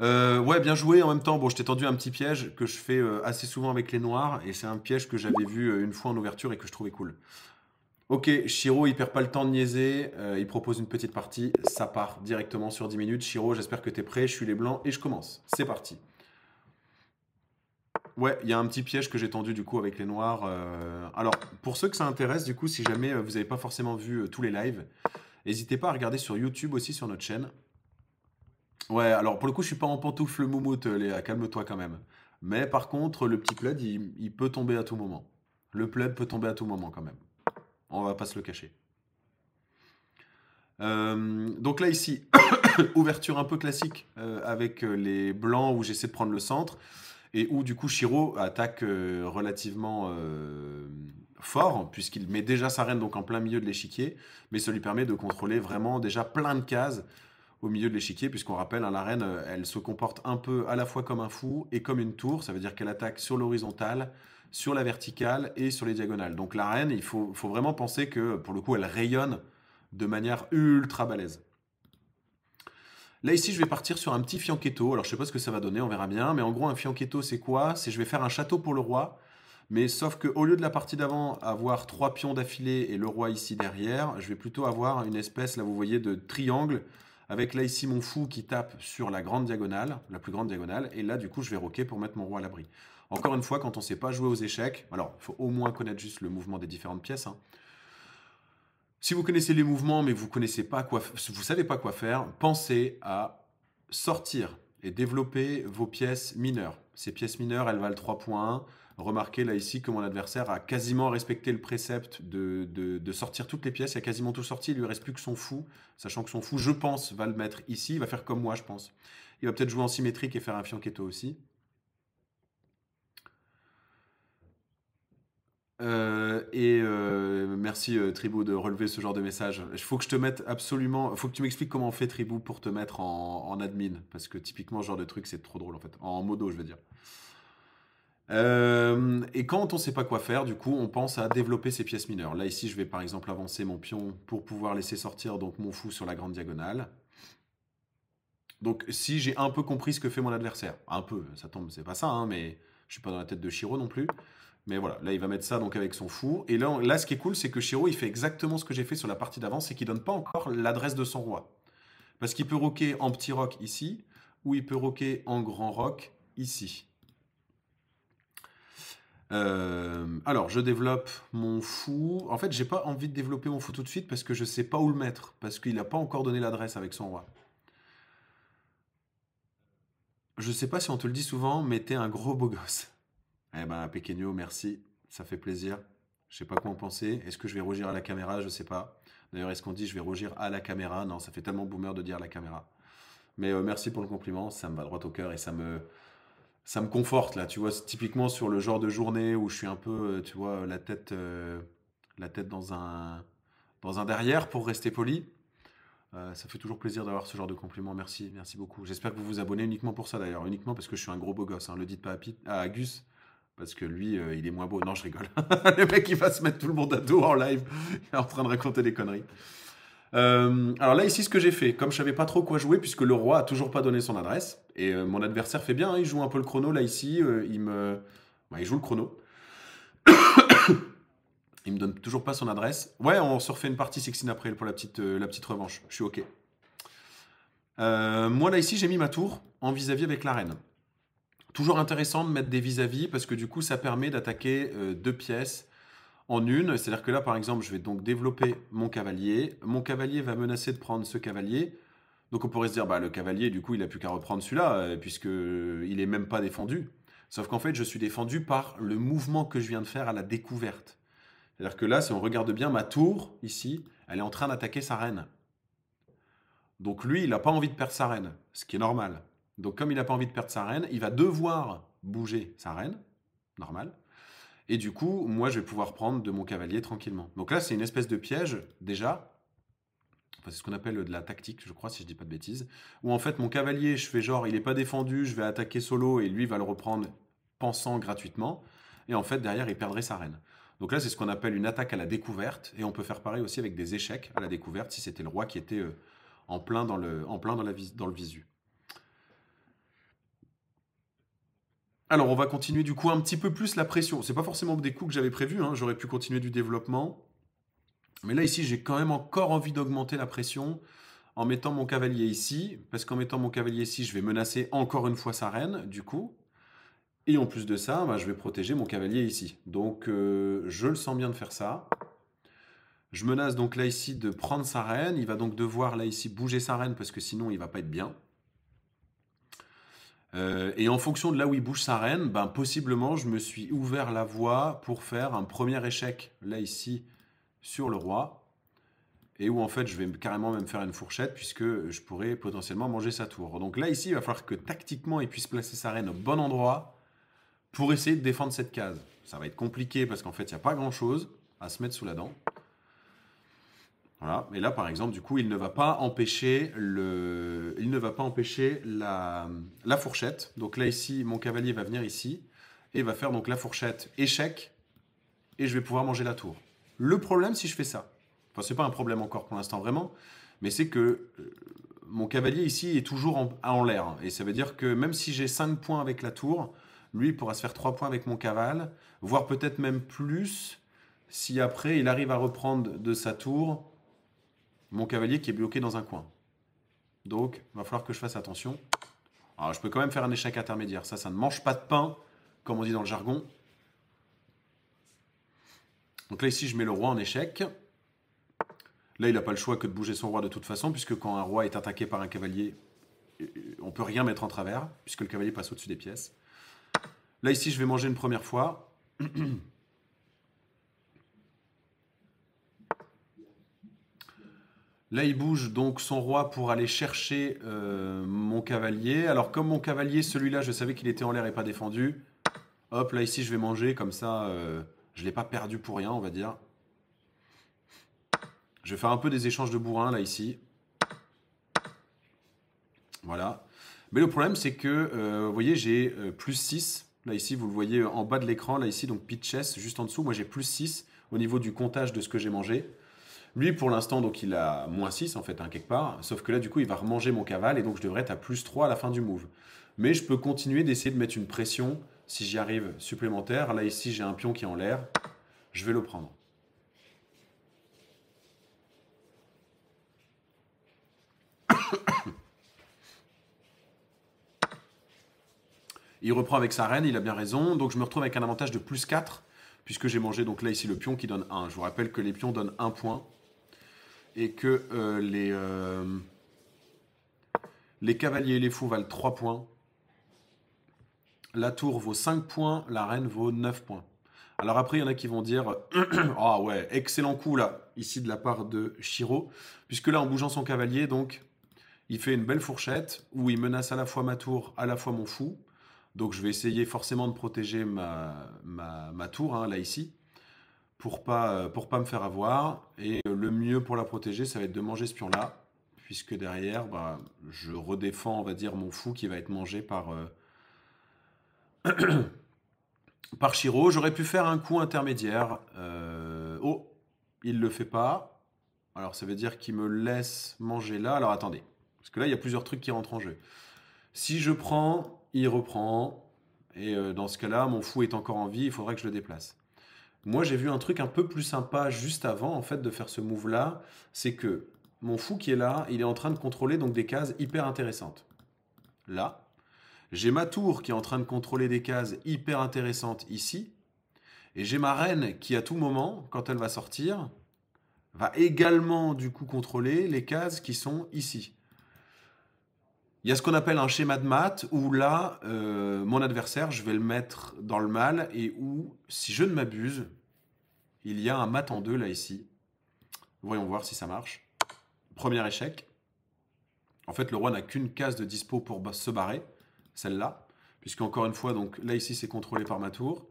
Ouais, bien joué. En même temps, bon, je t'ai tendu un petit piège que je fais assez souvent avec les noirs, et c'est un piège que j'avais vu une fois en ouverture et que je trouvais cool. Ok, Shiro, il perd pas le temps de niaiser, il propose une petite partie, ça part directement sur 10 minutes. Shiro, j'espère que t'es prêt, je suis les blancs et je commence. C'est parti. Ouais, il y a un petit piège que j'ai tendu du coup avec les noirs. Alors, pour ceux que ça intéresse, du coup, si jamais vous n'avez pas forcément vu tous les lives, n'hésitez pas à regarder sur YouTube aussi sur notre chaîne. Ouais, alors pour le coup, je suis pas en pantoufle moumoute, Léa, calme-toi quand même. Mais par contre, le petit plaid, il peut tomber à tout moment. Le plaid peut tomber à tout moment quand même. On va pas se le cacher. Donc là ici, ouverture un peu classique avec les blancs où j'essaie de prendre le centre et où du coup Shiro attaque relativement fort puisqu'il met déjà sa reine donc en plein milieu de l'échiquier, mais ça lui permet de contrôler vraiment déjà plein de cases au milieu de l'échiquier puisqu'on rappelle, hein, la reine elle se comporte un peu à la fois comme un fou et comme une tour, ça veut dire qu'elle attaque sur l'horizontale, sur la verticale et sur les diagonales. Donc la reine, faut vraiment penser que pour le coup elle rayonne de manière ultra balèze. Là ici je vais partir sur un petit fianchetto, alors je sais pas ce que ça va donner, on verra bien, mais en gros un fianchetto c'est quoi? C'est je vais faire un château pour le roi, mais sauf que au lieu de la partie d'avant avoir 3 pions d'affilée et le roi ici derrière, je vais plutôt avoir une espèce, là vous voyez, de triangle avec là ici mon fou qui tape sur la grande diagonale, la plus grande diagonale, et là du coup je vais roquer pour mettre mon roi à l'abri. Encore une fois, quand on ne sait pas jouer aux échecs, alors il faut au moins connaître juste le mouvement des différentes pièces, hein. Si vous connaissez les mouvements mais vous connaissez pas vous savez pas quoi faire, pensez à sortir et développer vos pièces mineures. Ces pièces mineures, elles valent 3 points. Remarquez là ici que mon adversaire a quasiment respecté le précepte de sortir toutes les pièces. Il a quasiment tout sorti, il lui reste plus que son fou. Sachant que son fou, je pense, va le mettre ici. Il va faire comme moi, je pense. Il va peut-être jouer en symétrique et faire un fianchetto aussi. Merci Tribou de relever ce genre de message. Il faut que je te mette absolument. Il faut que tu m'expliques comment on fait Tribou pour te mettre en admin. Parce que typiquement, ce genre de truc, c'est trop drôle en fait. En modo, je veux dire. Et quand on ne sait pas quoi faire, du coup, on pense à développer ses pièces mineures. Là, ici, je vais par exemple avancer mon pion pour pouvoir laisser sortir donc mon fou sur la grande diagonale. Donc, si j'ai un peu compris ce que fait mon adversaire, un peu, ça tombe, c'est pas ça, hein, mais je suis pas dans la tête de Shiro non plus. Mais voilà, là, il va mettre ça donc avec son fou. Et là, ce qui est cool, c'est que Shiro, il fait exactement ce que j'ai fait sur la partie d'avant, c'est qu'il donne pas encore l'adresse de son roi. Parce qu'il peut roquer en petit roc ici, ou il peut roquer en grand roc ici. Alors, je développe mon fou. En fait, j'ai pas envie de développer mon fou tout de suite parce que je sais pas où le mettre. Parce qu'il n'a pas encore donné l'adresse avec son roi. Je sais pas si on te le dit souvent, mais t'es un gros beau gosse. Eh ben, Pequeño, merci. Ça fait plaisir. Je sais pas quoi en penser. Est-ce que je vais rougir à la caméra? Je sais pas. D'ailleurs, est-ce qu'on dit je vais rougir à la caméra? Non, ça fait tellement boomer de dire à la caméra. Mais merci pour le compliment. Ça me va droit au cœur et ça me conforte là. Tu vois, c'est typiquement sur le genre de journée où je suis un peu, tu vois, la tête dans un derrière pour rester poli. Ça fait toujours plaisir d'avoir ce genre de compliment. Merci, merci beaucoup. J'espère que vous vous abonnez uniquement pour ça d'ailleurs, uniquement parce que je suis un gros beau gosse. Hein. Le dites pas à Gus, parce que lui, il est moins beau. Non, je rigole. Le mec, il va se mettre tout le monde à dos en live, il est en train de raconter des conneries. Alors là, ici, ce que j'ai fait, comme je savais pas trop quoi jouer, puisque le roi a toujours pas donné son adresse, et mon adversaire fait bien, hein, il joue un peu le chrono. Là, ici, il joue le chrono. Il me donne toujours pas son adresse. Ouais, on se refait une partie 16 après pour la petite revanche. Je suis OK. Moi, là, ici, j'ai mis ma tour en vis-à-vis avec la reine. Toujours intéressant de mettre des vis-à-vis parce que du coup, ça permet d'attaquer deux pièces en une. C'est-à-dire que là, par exemple, je vais donc développer mon cavalier. Mon cavalier va menacer de prendre ce cavalier. Donc on pourrait se dire, bah, le cavalier, du coup, il n'a plus qu'à reprendre celui-là, puisqu'il n'est même pas défendu. Sauf qu'en fait, je suis défendu par le mouvement que je viens de faire à la découverte. C'est-à-dire que là, si on regarde bien, ma tour, ici, elle est en train d'attaquer sa reine. Donc lui, il n'a pas envie de perdre sa reine, ce qui est normal. Donc comme il n'a pas envie de perdre sa reine, il va devoir bouger sa reine, normal. Et du coup, moi, je vais pouvoir prendre de mon cavalier tranquillement. Donc là, c'est une espèce de piège, déjà. Enfin, c'est ce qu'on appelle de la tactique, je crois, si je dis pas de bêtises. Où en fait, mon cavalier, je fais genre, il n'est pas défendu, je vais attaquer solo et lui va le reprendre pensant gratuitement. Et en fait, derrière, il perdrait sa reine. Donc là, c'est ce qu'on appelle une attaque à la découverte. Et on peut faire pareil aussi avec des échecs à la découverte si c'était le roi qui était en plein dans le visu. Alors, on va continuer du coup un petit peu plus la pression. C'est pas forcément des coups que j'avais prévus, hein. J'aurais pu continuer du développement. Mais là, ici, j'ai quand même encore envie d'augmenter la pression en mettant mon cavalier ici. Parce qu'en mettant mon cavalier ici, je vais menacer encore une fois sa reine, du coup. Et en plus de ça, bah, je vais protéger mon cavalier ici. Donc, je le sens bien de faire ça. Je menace donc là ici de prendre sa reine. Il va donc devoir là ici bouger sa reine parce que sinon il va pas être bien. Et en fonction de là où il bouge sa reine, ben, possiblement je me suis ouvert la voie pour faire un premier échec là ici sur le roi. Et où en fait je vais carrément même faire une fourchette puisque je pourrais potentiellement manger sa tour. Donc là ici il va falloir que tactiquement il puisse placer sa reine au bon endroit pour essayer de défendre cette case. Ça va être compliqué parce qu'en fait il n'y a pas grand chose à se mettre sous la dent. Voilà. Et là, par exemple, du coup, il ne va pas empêcher la fourchette. Donc là, ici, mon cavalier va venir ici et va faire donc la fourchette échec et je vais pouvoir manger la tour. Le problème, si je fais ça, enfin, c'est pas un problème encore pour l'instant vraiment, mais c'est que mon cavalier ici est toujours en l'air. Hein. Et ça veut dire que même si j'ai 5 points avec la tour, lui il pourra se faire 3 points avec mon cavale, voire peut-être même plus si après il arrive à reprendre de sa tour mon cavalier qui est bloqué dans un coin. Donc, il va falloir que je fasse attention. Alors, je peux quand même faire un échec intermédiaire. Ça ne mange pas de pain, comme on dit dans le jargon. Donc là, ici, je mets le roi en échec. Là, il n'a pas le choix que de bouger son roi de toute façon, puisque quand un roi est attaqué par un cavalier, on ne peut rien mettre en travers, puisque le cavalier passe au-dessus des pièces. Là, ici, je vais manger une première fois. Là, il bouge donc son roi pour aller chercher mon cavalier. Alors, comme mon cavalier, celui-là, je savais qu'il était en l'air et pas défendu. Hop, là, ici, je vais manger. Comme ça, je ne l'ai pas perdu pour rien, on va dire. Je vais faire un peu des échanges de bourrins, là, ici. Voilà. Mais le problème, c'est que, vous voyez, j'ai plus 6. Là, ici, vous le voyez en bas de l'écran, là, ici, donc pitchess, juste en dessous. Moi, j'ai plus 6 au niveau du comptage de ce que j'ai mangé. Lui, pour l'instant, donc il a moins 6 en fait, hein, quelque part. Sauf que là, du coup, il va remanger mon cavale et donc je devrais être à plus 3 à la fin du move. Mais je peux continuer d'essayer de mettre une pression, si j'y arrive, supplémentaire. Là, ici, j'ai un pion qui est en l'air. Je vais le prendre. Il reprend avec sa reine, il a bien raison. Donc je me retrouve avec un avantage de plus 4, puisque j'ai mangé donc là, ici, le pion qui donne 1. Je vous rappelle que les pions donnent 1 point. Et que les cavaliers et les fous valent 3 points. La tour vaut 5 points, la reine vaut 9 points. Alors après, il y en a qui vont dire « Ah ouais, excellent coup là, ici de la part de Shiro. » Puisque là, en bougeant son cavalier, donc, il fait une belle fourchette où il menace à la fois ma tour, à la fois mon fou. Donc je vais essayer forcément de protéger ma tour, hein, là ici, pour pas me faire avoir. Et le mieux pour la protéger, ça va être de manger ce pion-là, puisque derrière, bah, je redéfends, on va dire, mon fou qui va être mangé par... par Shiro. J'aurais pu faire un coup intermédiaire. Oh, il le fait pas. Alors ça veut dire qu'il me laisse manger là. Alors attendez, parce que là il y a plusieurs trucs qui rentrent en jeu. Si je prends, il reprend. Et dans ce cas-là, mon fou est encore en vie, il faudrait que je le déplace. Moi j'ai vu un truc un peu plus sympa juste avant en fait de faire ce move-là. C'est que mon fou qui est là, il est en train de contrôler donc des cases hyper intéressantes. Là, j'ai ma tour qui est en train de contrôler des cases hyper intéressantes ici. Et j'ai ma reine qui, à tout moment, quand elle va sortir, va également du coup contrôler les cases qui sont ici. Il y a ce qu'on appelle un schéma de maths où là, mon adversaire, je vais le mettre dans le mal et où, si je ne m'abuse, il y a un mat en 2 là ici. Voyons voir si ça marche. Premier échec. En fait, le roi n'a qu'une case de dispo pour se barrer, celle-là. Puisque encore une fois, donc là ici c'est contrôlé par ma tour.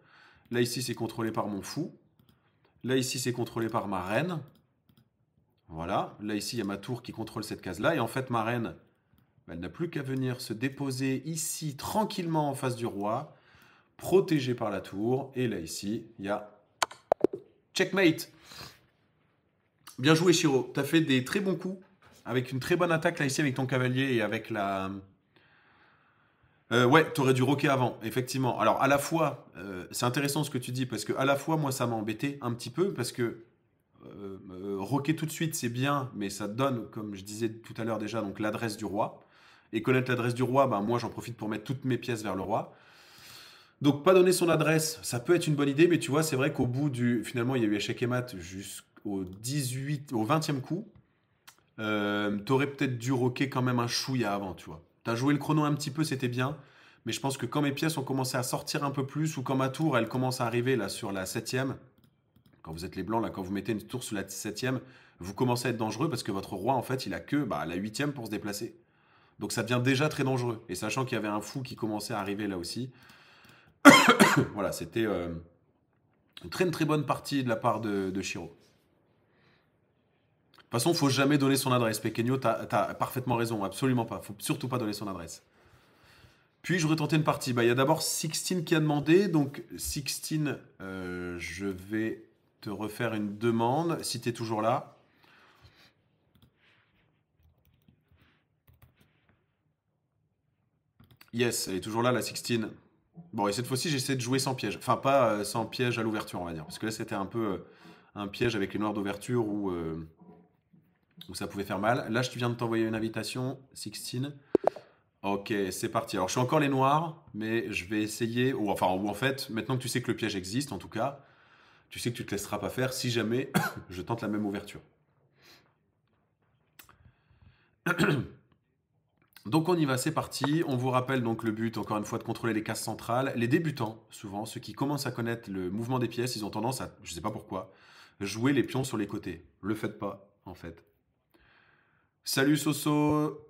Là ici c'est contrôlé par mon fou. Là ici c'est contrôlé par ma reine. Voilà. Là ici il y a ma tour qui contrôle cette case-là. Et en fait ma reine, elle n'a plus qu'à venir se déposer ici tranquillement en face du roi, protégée par la tour. Et là ici il y a checkmate. Bien joué Shiro. Tu as fait des très bons coups. Avec une très bonne attaque là ici avec ton cavalier et avec la... ouais, t'aurais dû roquer avant, effectivement. Alors, à la fois, c'est intéressant ce que tu dis, parce que à la fois, moi, ça m'a embêté un petit peu, parce que roquer tout de suite, c'est bien, mais ça donne, comme je disais tout à l'heure déjà, donc l'adresse du roi. Et connaître l'adresse du roi, ben, moi, j'en profite pour mettre toutes mes pièces vers le roi. Donc, pas donner son adresse, ça peut être une bonne idée, mais tu vois, c'est vrai qu'au bout du... Finalement, il y a eu échec et mat jusqu'au 18... au 20e coup. T'aurais peut-être dû roquer quand même un chouïa avant, tu vois. T'as joué le chrono un petit peu, c'était bien. Mais je pense que quand mes pièces ont commencé à sortir un peu plus, ou quand ma tour, elle commence à arriver là sur la 7e, quand vous êtes les blancs, là, quand vous mettez une tour sur la 7e, vous commencez à être dangereux parce que votre roi, en fait, il a que la 8e pour se déplacer. Donc ça devient déjà très dangereux. Et sachant qu'il y avait un fou qui commençait à arriver là aussi, voilà, c'était une très bonne partie de la part de Shiro. De toute façon, il faut jamais donner son adresse. Pequeño, t'as parfaitement raison, absolument pas. Faut surtout pas donner son adresse. Puis je retenter une partie. Bah, il y a d'abord Sixtine qui a demandé. Donc Sixtine, je vais te refaire une demande si tu es toujours là. Yes, elle est toujours là, la Sixtine. Bon, et cette fois-ci, j'essaie de jouer sans piège. Enfin, pas sans piège à l'ouverture, on va dire. Parce que là, c'était un peu un piège avec les noirs d'ouverture où où ça pouvait faire mal. Là, je viens de t'envoyer une invitation, Sixtine. Ok, c'est parti. Alors, je suis encore les noirs, mais je vais essayer, ou en fait, maintenant que tu sais que le piège existe, en tout cas, tu sais que tu te laisseras pas faire si jamais je tente la même ouverture. Donc on y va, c'est parti. On vous rappelle donc le but, encore une fois, de contrôler les cases centrales. Les débutants, souvent, ceux qui commencent à connaître le mouvement des pièces, ils ont tendance à, je sais pas pourquoi, jouer les pions sur les côtés. Le faites pas, en fait. Salut Soso,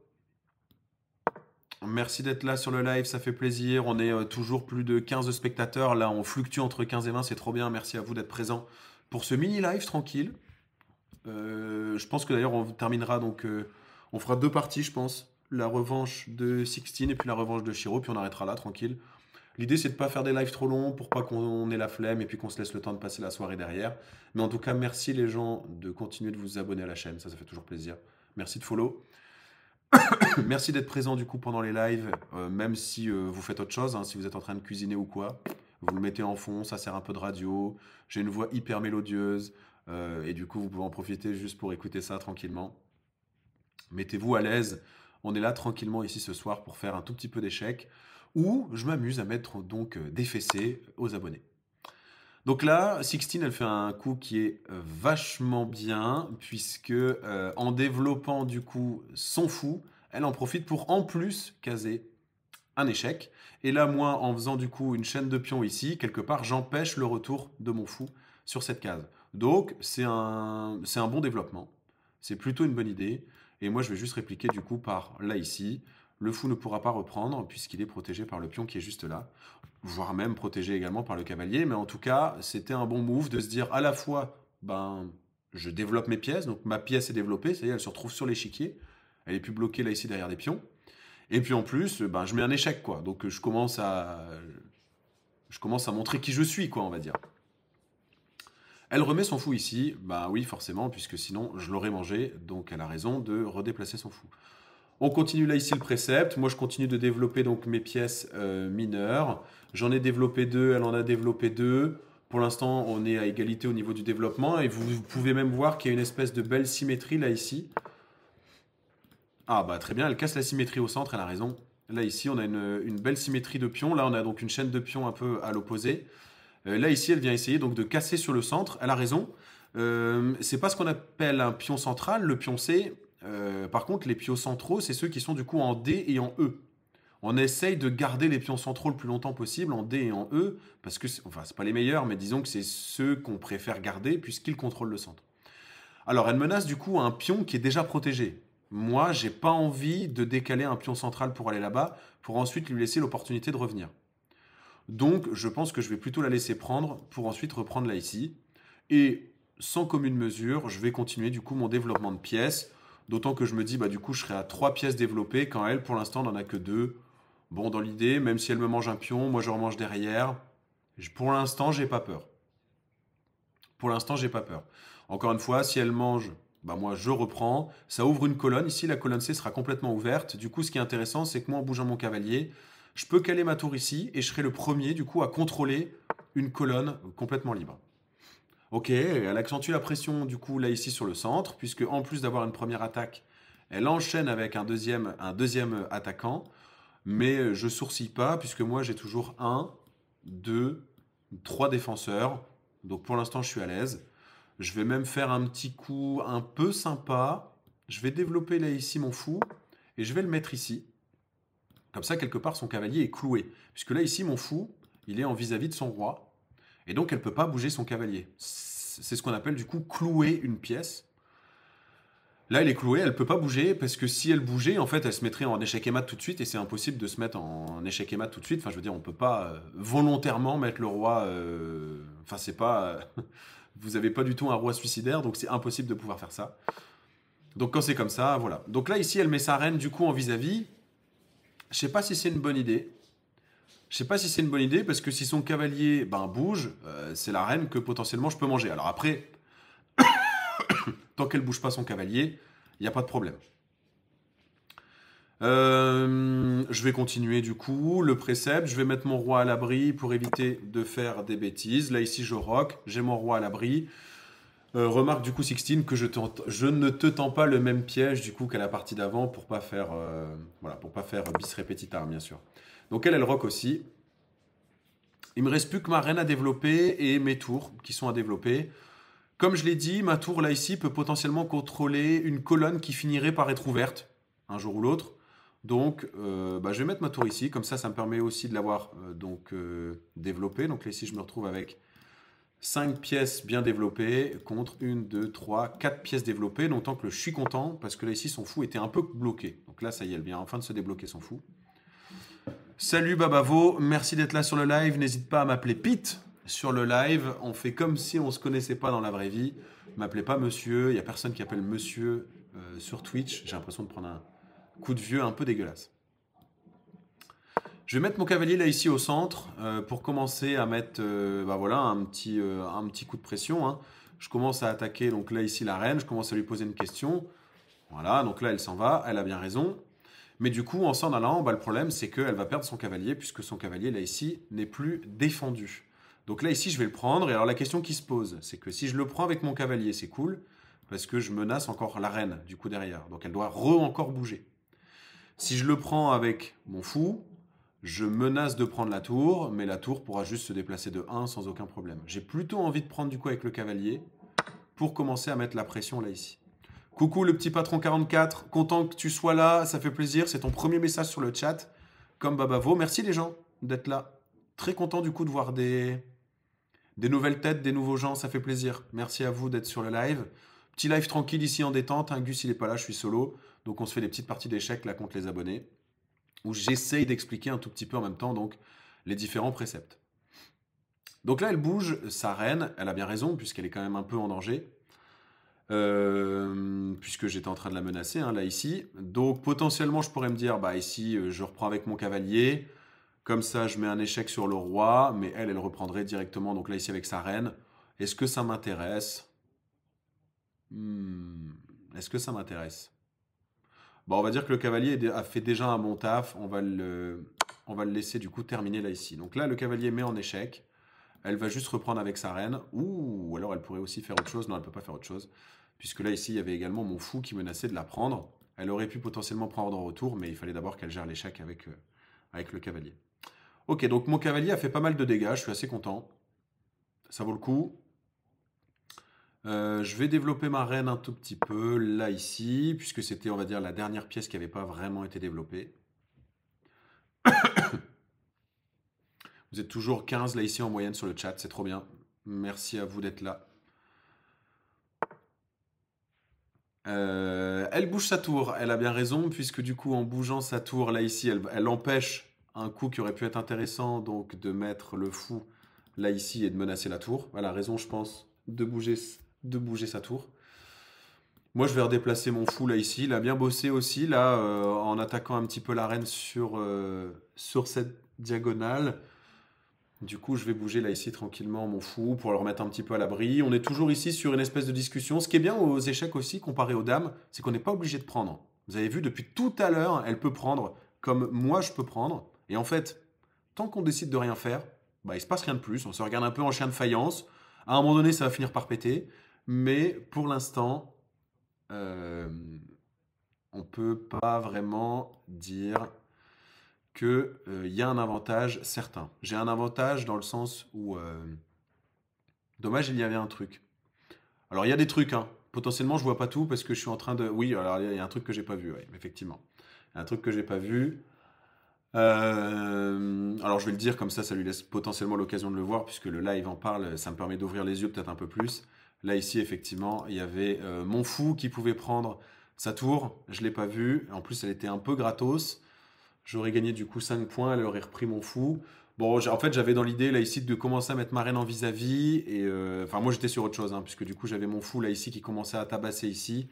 merci d'être là sur le live, ça fait plaisir. On est toujours plus de 15 spectateurs. Là, on fluctue entre 15 et 20, c'est trop bien. Merci à vous d'être présents pour ce mini live tranquille. Je pense que d'ailleurs, on terminera donc. On fera deux parties, je pense. La revanche de Sixtine et puis la revanche de Shiro, puis on arrêtera là tranquille. L'idée, c'est de ne pas faire des lives trop longs pour pas qu'on ait la flemme et puis qu'on se laisse le temps de passer la soirée derrière. Mais en tout cas, merci les gens de continuer de vous abonner à la chaîne, ça fait toujours plaisir. Merci de follow. Merci d'être présent du coup pendant les lives, même si vous faites autre chose, hein, si vous êtes en train de cuisiner ou quoi. Vous le mettez en fond, ça sert un peu de radio. J'ai une voix hyper mélodieuse et du coup vous pouvez en profiter juste pour écouter ça tranquillement. Mettez-vous à l'aise. On est là tranquillement ici ce soir pour faire un tout petit peu d'échecs où je m'amuse à mettre donc des fessées aux abonnés. Donc là, Sixtine, elle fait un coup qui est vachement bien, puisque en développant du coup son fou, elle en profite pour en plus caser un échec. Et là, moi, en faisant du coup une chaîne de pions ici, quelque part, j'empêche le retour de mon fou sur cette case. Donc, c'est un bon développement. C'est plutôt une bonne idée. Et moi, je vais juste répliquer du coup par là ici. Le fou ne pourra pas reprendre puisqu'il est protégé par le pion qui est juste là, voire même protégé également par le cavalier. Mais en tout cas, c'était un bon move de se dire à la fois, ben, je développe mes pièces, donc ma pièce est développée, c'est-à-dire elle se retrouve sur l'échiquier, elle est plus bloquée là ici derrière des pions. Et puis en plus, ben, je mets un échec quoi, donc je commence à montrer qui je suis quoi, on va dire. Elle remet son fou ici, bah oui forcément, puisque sinon je l'aurais mangé, donc elle a raison de redéplacer son fou. On continue là ici le précepte. Moi, je continue de développer donc mes pièces mineures. J'en ai développé deux, elle en a développé deux. Pour l'instant, on est à égalité au niveau du développement. Et vous pouvez même voir qu'il y a une espèce de belle symétrie là ici. Ah bah très bien, elle casse la symétrie au centre, elle a raison. Là ici, on a une belle symétrie de pions. Là, on a donc une chaîne de pions un peu à l'opposé. Là ici, elle vient essayer donc de casser sur le centre. Elle a raison. C'est pas ce qu'on appelle un pion central. Le pion C, par contre, les pions centraux, c'est ceux qui sont du coup en D et en E. On essaye de garder les pions centraux le plus longtemps possible en D et en E, parce que, enfin, c'est pas les meilleurs, mais disons que c'est ceux qu'on préfère garder puisqu'ils contrôlent le centre. Alors, elle menace du coup un pion qui est déjà protégé. Moi, j'ai pas envie de décaler un pion central pour aller là-bas, pour ensuite lui laisser l'opportunité de revenir. Donc, je pense que je vais plutôt la laisser prendre pour ensuite reprendre là ici. Et sans commune mesure, je vais continuer du coup mon développement de pièces. D'autant que je me dis, bah du coup, je serai à 3 pièces développées quand elle, pour l'instant, n'en a que 2. Bon, dans l'idée, même si elle me mange un pion, moi je remange derrière. Pour l'instant, j'ai pas peur. Pour l'instant, j'ai pas peur. Encore une fois, si elle mange, bah moi je reprends. Ça ouvre une colonne. Ici, la colonne C sera complètement ouverte. Du coup, ce qui est intéressant, c'est que moi, en bougeant mon cavalier, je peux caler ma tour ici et je serai le premier, du coup, à contrôler une colonne complètement libre. Ok, elle accentue la pression du coup là ici sur le centre, puisque en plus d'avoir une première attaque, elle enchaîne avec un deuxième attaquant, mais je sourcille pas, puisque moi j'ai toujours un, deux, trois défenseurs, donc pour l'instant je suis à l'aise. Je vais même faire un petit coup un peu sympa, je vais développer là ici mon fou, et je vais le mettre ici. Comme ça, quelque part, son cavalier est cloué, puisque là ici mon fou, il est en vis-à-vis de son roi, et donc elle ne peut pas bouger son cavalier. C'est ce qu'on appelle du coup clouer une pièce. Là, elle est clouée, elle ne peut pas bouger parce que si elle bougeait, en fait, elle se mettrait en échec et mat tout de suite et c'est impossible de se mettre en échec et mat tout de suite. Enfin, je veux dire, on ne peut pas volontairement mettre le roi. Enfin, c'est pas. Vous n'avez pas du tout un roi suicidaire, donc c'est impossible de pouvoir faire ça. Donc quand c'est comme ça, voilà. Donc là, ici, elle met sa reine du coup en vis-à-vis. Je sais pas si c'est une bonne idée. Je sais pas si c'est une bonne idée parce que si son cavalier bouge, c'est la reine que potentiellement je peux manger. Alors après, tant qu'elle bouge pas son cavalier, il n'y a pas de problème. Je vais continuer du coup le précepte. Je vais mettre mon roi à l'abri pour éviter de faire des bêtises. Là ici je rock, j'ai mon roi à l'abri. Remarque du coup, Sixtine, que je ne te tends pas le même piège du coup qu'à la partie d'avant pour pas faire, voilà, pour pas faire bis repetita, bien sûr. Donc elle rock aussi. Il me reste plus que ma reine à développer et mes tours qui sont à développer. Comme je l'ai dit, ma tour là ici peut potentiellement contrôler une colonne qui finirait par être ouverte un jour ou l'autre. Donc je vais mettre ma tour ici, comme ça me permet aussi de l'avoir développée. Donc là ici je me retrouve avec 5 pièces bien développées contre 1, 2, 3, 4 pièces développées. Donc tant que je suis content, parce que là ici son fou était un peu bloqué. Donc là ça y est, elle vient enfin de se débloquer son fou. Salut Babavo, merci d'être là sur le live. N'hésite pas à m'appeler Pete sur le live. On fait comme si on ne se connaissait pas dans la vraie vie. M'appelez pas monsieur, il n'y a personne qui appelle monsieur sur Twitch. J'ai l'impression de prendre un coup de vieux un peu dégueulasse. Je vais mettre mon cavalier là ici au centre pour commencer à mettre un petit coup de pression. Hein. Je commence à attaquer donc là ici la reine, je commence à lui poser une question. Voilà, donc là elle s'en va, elle a bien raison. Mais du coup, en s'en allant, le problème, c'est qu'elle va perdre son cavalier, puisque son cavalier, là, ici, n'est plus défendu. Donc là, ici, je vais le prendre. Et alors, la question qui se pose, c'est que si je le prends avec mon cavalier, c'est cool, parce que je menace encore la reine, du coup, derrière. Donc, elle doit encore bouger. Si je le prends avec mon fou, je menace de prendre la tour, mais la tour pourra juste se déplacer de 1 sans aucun problème. J'ai plutôt envie de prendre, du coup, avec le cavalier, pour commencer à mettre la pression, là, ici. Coucou le petit patron 44, content que tu sois là, ça fait plaisir, c'est ton premier message sur le chat, comme Babavo. Merci les gens d'être là. Très content du coup de voir des nouvelles têtes, des nouveaux gens, ça fait plaisir. Merci à vous d'être sur le live. Petit live tranquille ici en détente, Gus il est pas là, je suis solo, donc on se fait des petites parties d'échecs là contre les abonnés, où j'essaye d'expliquer un tout petit peu en même temps donc les différents préceptes. Donc là elle bouge sa reine, elle a bien raison puisqu'elle est quand même un peu en danger. Puisque j'étais en train de la menacer, hein, là, ici. Donc, potentiellement, je pourrais me dire, ici, je reprends avec mon cavalier. Comme ça, je mets un échec sur le roi, mais elle reprendrait directement, donc là, ici, avec sa reine. Est-ce que ça m'intéresse? Est-ce que ça m'intéresse? Bon, on va dire que le cavalier a fait déjà un bon taf. On va le laisser, du coup, terminer là, ici. Donc là, le cavalier met en échec. Elle va juste reprendre avec sa reine. Ou alors, elle pourrait aussi faire autre chose. Non, elle ne peut pas faire autre chose. Puisque là, ici, il y avait également mon fou qui menaçait de la prendre. Elle aurait pu potentiellement prendre en retour, mais il fallait d'abord qu'elle gère l'échec avec le cavalier. Ok, donc mon cavalier a fait pas mal de dégâts, je suis assez content. Ça vaut le coup. Je vais développer ma reine un tout petit peu, là, ici, puisque c'était, on va dire, la dernière pièce qui n'avait pas vraiment été développée. Vous êtes toujours 15 là, ici, en moyenne sur le chat, c'est trop bien. Merci à vous d'être là. Elle bouge sa tour, elle a bien raison, puisque du coup, en bougeant sa tour, là, ici, elle empêche un coup qui aurait pu être intéressant, donc de mettre le fou, là, ici, et de menacer la tour. Elle a raison, je pense, de bouger sa tour. Moi, je vais redéplacer mon fou, là, ici. Il a bien bossé aussi, là, en attaquant un petit peu la reine sur cette diagonale. Du coup, je vais bouger là ici tranquillement mon fou pour le remettre un petit peu à l'abri. On est toujours ici sur une espèce de discussion. Ce qui est bien aux échecs aussi, comparé aux dames, c'est qu'on n'est pas obligé de prendre. Vous avez vu, depuis tout à l'heure, elle peut prendre comme moi je peux prendre. Et en fait, tant qu'on décide de rien faire, il se passe rien de plus. On se regarde un peu en chien de faïence. À un moment donné, ça va finir par péter. Mais pour l'instant, on peut pas vraiment dire qu'il y a un avantage certain. J'ai un avantage dans le sens où... dommage, il y avait un truc. Alors, il y a des trucs, hein. Potentiellement, je vois pas tout parce que je suis en train de... Oui, alors il y a un truc que j'ai pas vu, ouais, effectivement. Il y a un truc que j'ai pas vu. Alors, je vais le dire comme ça lui laisse potentiellement l'occasion de le voir puisque le live en parle. Ça me permet d'ouvrir les yeux peut-être un peu plus. Là, ici, effectivement, il y avait mon fou qui pouvait prendre sa tour. Je l'ai pas vu. En plus, elle était un peu gratos. J'aurais gagné du coup 5 points, elle aurait repris mon fou. Bon, en fait, j'avais dans l'idée là ici de commencer à mettre ma reine en vis-à-vis. Et moi j'étais sur autre chose, hein, puisque du coup j'avais mon fou là ici qui commençait à tabasser ici.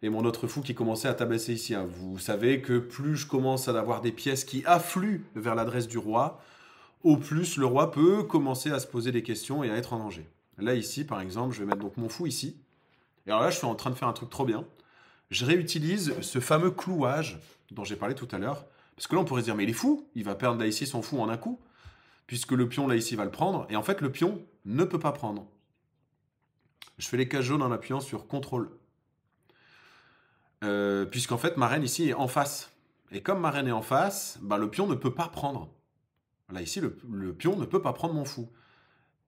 Et mon autre fou qui commençait à tabasser ici. Hein. Vous savez que plus je commence à avoir des pièces qui affluent vers l'adresse du roi, au plus le roi peut commencer à se poser des questions et à être en danger. Là ici, par exemple, je vais mettre donc mon fou ici. Et alors là, je suis en train de faire un truc trop bien. Je réutilise ce fameux clouage dont j'ai parlé tout à l'heure. Parce que là, on pourrait se dire, mais il est fou, il va perdre là ici son fou en un coup, puisque le pion là ici va le prendre, et en fait, le pion ne peut pas prendre. Je fais les cases jaunes en appuyant sur CTRL. Puisqu'en fait, ma reine ici est en face. Et comme ma reine est en face, bah, le pion ne peut pas prendre. Là, ici, le pion ne peut pas prendre mon fou.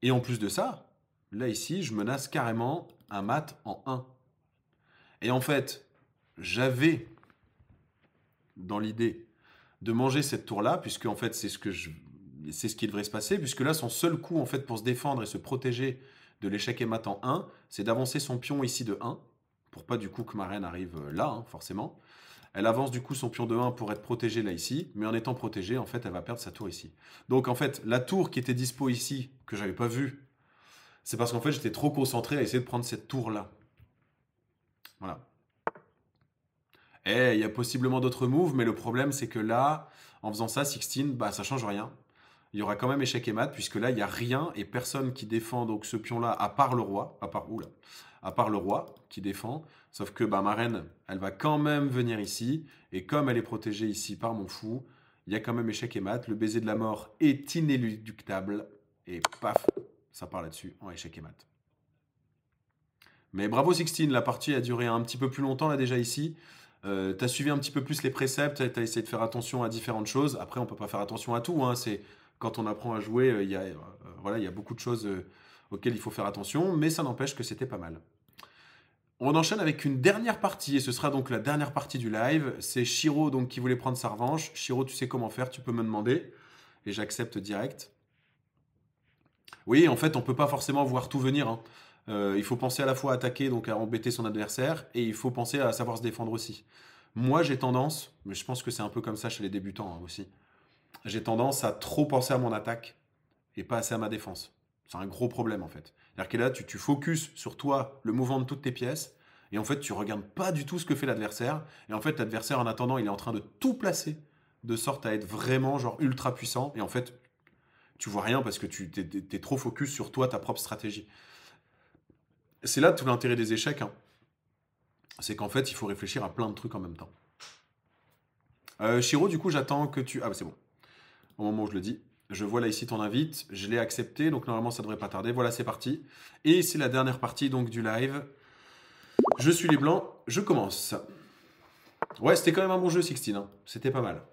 Et en plus de ça, là, ici, je menace carrément un mat en 1. Et en fait, j'avais dans l'idée de manger cette tour-là, puisque en fait, c'est ce qui devrait se passer, puisque là, son seul coup, en fait, pour se défendre et se protéger de l'échec et mat en 1, c'est d'avancer son pion ici de 1, pour pas du coup que ma reine arrive là, hein, forcément. Elle avance du coup son pion de 1 pour être protégée là ici, mais en étant protégée, en fait, elle va perdre sa tour ici. Donc en fait, la tour qui était dispo ici, que j'avais pas vue, c'est parce qu'en fait, j'étais trop concentré à essayer de prendre cette tour-là. Voilà. Et il y a possiblement d'autres moves, mais le problème, c'est que là, en faisant ça, 16, bah, ça change rien. Il y aura quand même échec et mat, puisque là, il n'y a rien et personne qui défend donc ce pion-là, à part le roi, à part le roi qui défend. Sauf que bah, ma reine, elle va quand même venir ici, et comme elle est protégée ici par mon fou, il y a quand même échec et mat. Le baiser de la mort est inéluctable, et paf, ça part là-dessus en échec et mat. Mais bravo 16, la partie a duré un petit peu plus longtemps là déjà ici. T'as suivi un petit peu plus les préceptes, t'as essayé de faire attention à différentes choses. Après, on peut pas faire attention à tout, hein. C'est quand on apprend à jouer, voilà, il y a beaucoup de choses auxquelles il faut faire attention, mais ça n'empêche que c'était pas mal. On enchaîne avec une dernière partie, et ce sera donc la dernière partie du live. C'est Shiro donc qui voulait prendre sa revanche. Shiro, tu sais comment faire, tu peux me demander, et j'accepte direct. Oui, en fait, on peut pas forcément voir tout venir, hein. Il faut penser à la fois à attaquer, donc à embêter son adversaire, et il faut penser à savoir se défendre aussi. Moi, j'ai tendance, mais je pense que c'est un peu comme ça chez les débutants hein, aussi, j'ai tendance à trop penser à mon attaque et pas assez à ma défense. C'est un gros problème en fait. C'est-à-dire que là, tu focuses sur toi, le mouvement de toutes tes pièces, et en fait, tu regardes pas du tout ce que fait l'adversaire. Et en fait, l'adversaire, en attendant, il est en train de tout placer, de sorte à être vraiment genre ultra puissant. Et en fait, tu vois rien parce que tu t'es trop focus sur toi, ta propre stratégie. C'est là tout l'intérêt des échecs, hein. C'est qu'en fait, il faut réfléchir à plein de trucs en même temps. Shiro, du coup, j'attends que tu... Ah, bah, c'est bon. Au moment où je le dis. Je vois là ici ton invite, je l'ai accepté, donc normalement ça devrait pas tarder. Voilà, c'est parti. Et c'est la dernière partie donc du live. Je suis les blancs, je commence. Ouais, c'était quand même un bon jeu, 16, hein. C'était pas mal.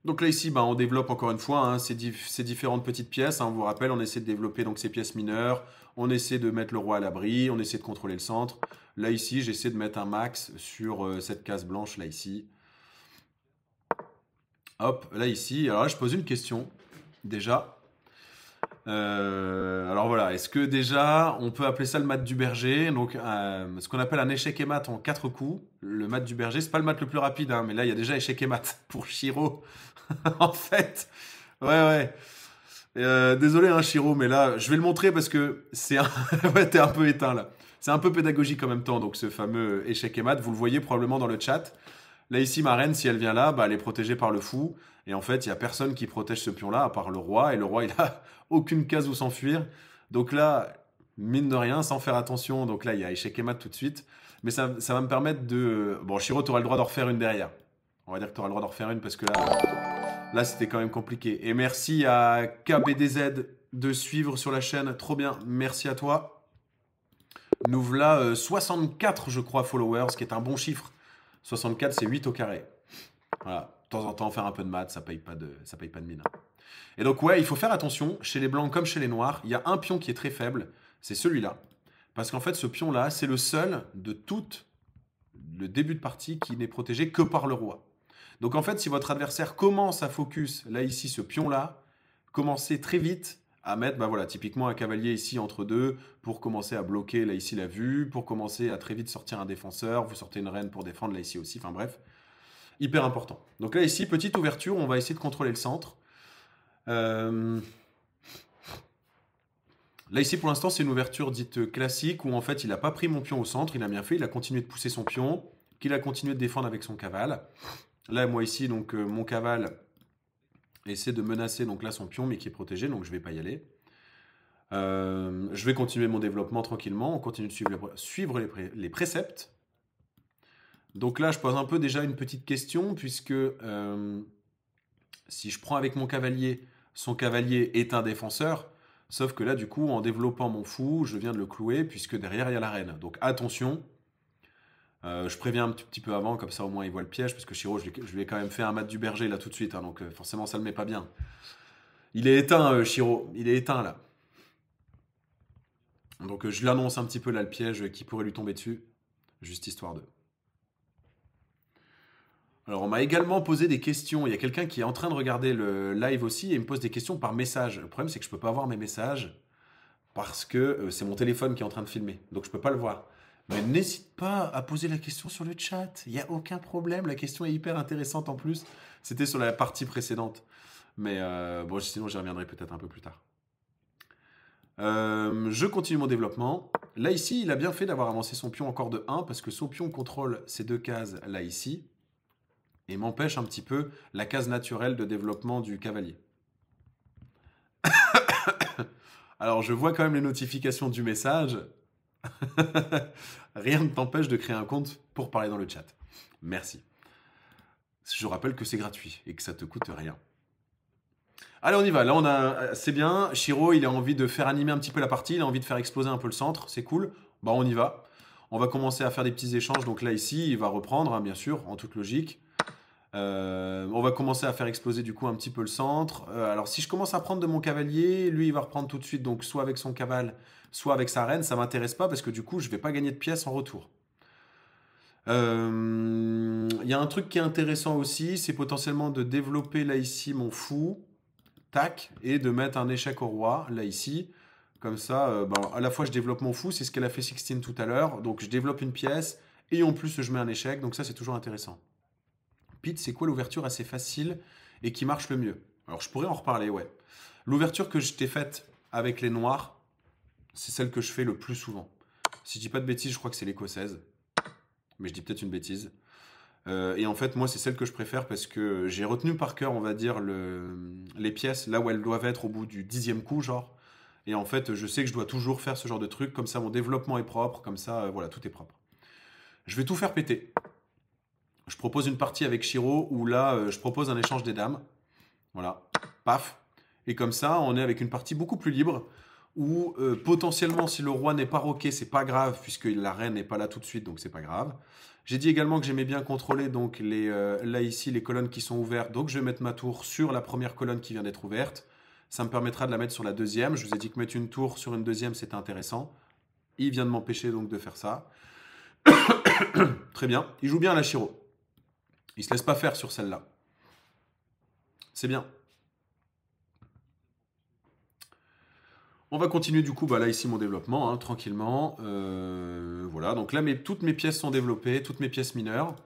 Donc là ici, bah, on développe encore une fois hein, ces différentes petites pièces. Hein. On vous rappelle, on essaie de développer donc ces pièces mineures. On essaie de mettre le roi à l'abri. On essaie de contrôler le centre. Là ici, j'essaie de mettre un max sur cette case blanche là ici. Hop, là ici. Alors là, je pose une question. Déjà. Alors voilà, est-ce que déjà on peut appeler ça le mat du berger? Donc ce qu'on appelle un échec et mat en 4 coups. Le mat du berger, c'est pas le mat le plus rapide, hein, mais là il y a déjà échec et mat pour Shiro. En fait, ouais, ouais. Désolé, hein, Shiro, mais là, je vais le montrer parce que c'est un... ouais, t'es un peu éteint là. C'est un peu pédagogique en même temps, donc ce fameux échec et mat, vous le voyez probablement dans le chat. Là, ici, ma reine, si elle vient là, bah, elle est protégée par le fou. Et en fait, il n'y a personne qui protège ce pion-là, à part le roi. Et le roi, il a aucune case où s'enfuir. Donc là, mine de rien, sans faire attention, donc là, il y a échec et mat tout de suite. Mais ça va me permettre de... Bon, Shiro, tu auras le droit d'en refaire une derrière. On va dire que tu auras le droit d'en refaire une parce que là c'était quand même compliqué. Et merci à KBDZ de suivre sur la chaîne. Trop bien, merci à toi. Nous voilà 64, je crois, followers, ce qui est un bon chiffre. 64, c'est 8 au carré. Voilà. De temps en temps, faire un peu de maths, ça paye pas de mine. Et donc, ouais, il faut faire attention. Chez les blancs comme chez les noirs, il y a un pion qui est très faible. C'est celui-là. Parce qu'en fait, ce pion-là, c'est le seul de tout le début de partie qui n'est protégé que par le roi. Donc en fait, si votre adversaire commence à focus, là ici, ce pion-là, commencez très vite à mettre, bah voilà, typiquement un cavalier ici entre deux, pour commencer à bloquer là ici la vue, pour commencer à très vite sortir un défenseur, vous sortez une reine pour défendre là ici aussi, enfin bref, hyper important. Donc là ici, petite ouverture, on va essayer de contrôler le centre. Là ici pour l'instant c'est une ouverture dite classique où en fait il n'a pas pris mon pion au centre, il a bien fait, il a continué de pousser son pion, qu'il a continué de défendre avec son cavale. Là moi ici donc mon cavale essaie de menacer donc là son pion mais qui est protégé donc je vais pas y aller. Je vais continuer mon développement tranquillement, on continue de suivre les préceptes. Donc là je pose un peu déjà une petite question puisque si je prends avec mon cavalier, son cavalier est un défenseur. Sauf que là, du coup, en développant mon fou, je viens de le clouer, puisque derrière, il y a la reine. Donc attention, je préviens un petit peu avant, comme ça au moins il voit le piège, parce que Shiro, je lui ai quand même fait un mat du berger là tout de suite, hein, donc forcément ça le met pas bien. Il est éteint, Shiro, il est éteint là. Donc je l'annonce un petit peu là le piège qui pourrait lui tomber dessus, juste histoire de. Alors on m'a également posé des questions, il y a quelqu'un qui est en train de regarder le live aussi et il me pose des questions par message. Le problème c'est que je peux pas voir mes messages parce que c'est mon téléphone qui est en train de filmer, donc je peux pas le voir. Mais n'hésite pas à poser la question sur le chat, il n'y a aucun problème, la question est hyper intéressante en plus. C'était sur la partie précédente. Mais bon, sinon j'y reviendrai peut-être un peu plus tard. Je continue mon développement. Là ici, il a bien fait d'avoir avancé son pion encore de 1 parce que son pion contrôle ces deux cases là ici et m'empêche un petit peu la case naturelle de développement du cavalier. Alors je vois quand même les notifications du message. Rien ne t'empêche de créer un compte pour parler dans le chat. Merci. Je rappelle que c'est gratuit et que ça te coûte rien. Allez, on y va. Là, c'est bien. Shiro, il a envie de faire animer un petit peu la partie. Il a envie de faire exploser un peu le centre. C'est cool. Bah, on y va. On va commencer à faire des petits échanges. Donc là, ici, il va reprendre, hein, bien sûr, en toute logique. On va commencer à faire exploser du coup un petit peu le centre. Alors, si je commence à prendre de mon cavalier, lui, il va reprendre tout de suite. Donc, soit avec son cavale, soit avec sa reine. Ça m'intéresse pas parce que du coup, je vais pas gagner de pièces en retour. Il y a un truc qui est intéressant aussi, c'est potentiellement de développer là ici mon fou. Tac, et de mettre un échec au roi, là ici. Comme ça, à la fois je développe mon fou, c'est ce qu'elle a fait Sixtine tout à l'heure. Donc je développe une pièce, et en plus je mets un échec, donc ça c'est toujours intéressant. Pete, c'est quoi l'ouverture assez facile et qui marche le mieux? Alors je pourrais en reparler, ouais. L'ouverture que je t'ai faite avec les noirs, c'est celle que je fais le plus souvent. Si je dis pas de bêtises, je crois que c'est l'écossaise. Mais je dis peut-être une bêtise. Et en fait, moi, c'est celle que je préfère parce que j'ai retenu par cœur, on va dire, les pièces là où elles doivent être au bout du 10e coup, genre. Et en fait, je sais que je dois toujours faire ce genre de truc. Comme ça, mon développement est propre. Comme ça, voilà, tout est propre. Je vais tout faire péter. Je propose une partie avec Shiro où là, je propose un échange des dames. Voilà. Paf. Et comme ça, on est avec une partie beaucoup plus libre où potentiellement, si le roi n'est pas roqué, c'est pas grave puisque la reine n'est pas là tout de suite, donc c'est pas grave. J'ai dit également que j'aimais bien contrôler donc là ici les colonnes qui sont ouvertes, donc je vais mettre ma tour sur la première colonne qui vient d'être ouverte. Ça me permettra de la mettre sur la deuxième. Je vous ai dit que mettre une tour sur une deuxième c'était intéressant. Il vient de m'empêcher donc de faire ça. Très bien. Il joue bien à la Shiro. Il se laisse pas faire sur celle-là. C'est bien. On va continuer du coup, là ici mon développement, hein, tranquillement. Voilà, donc là toutes mes pièces sont développées, toutes mes pièces mineures.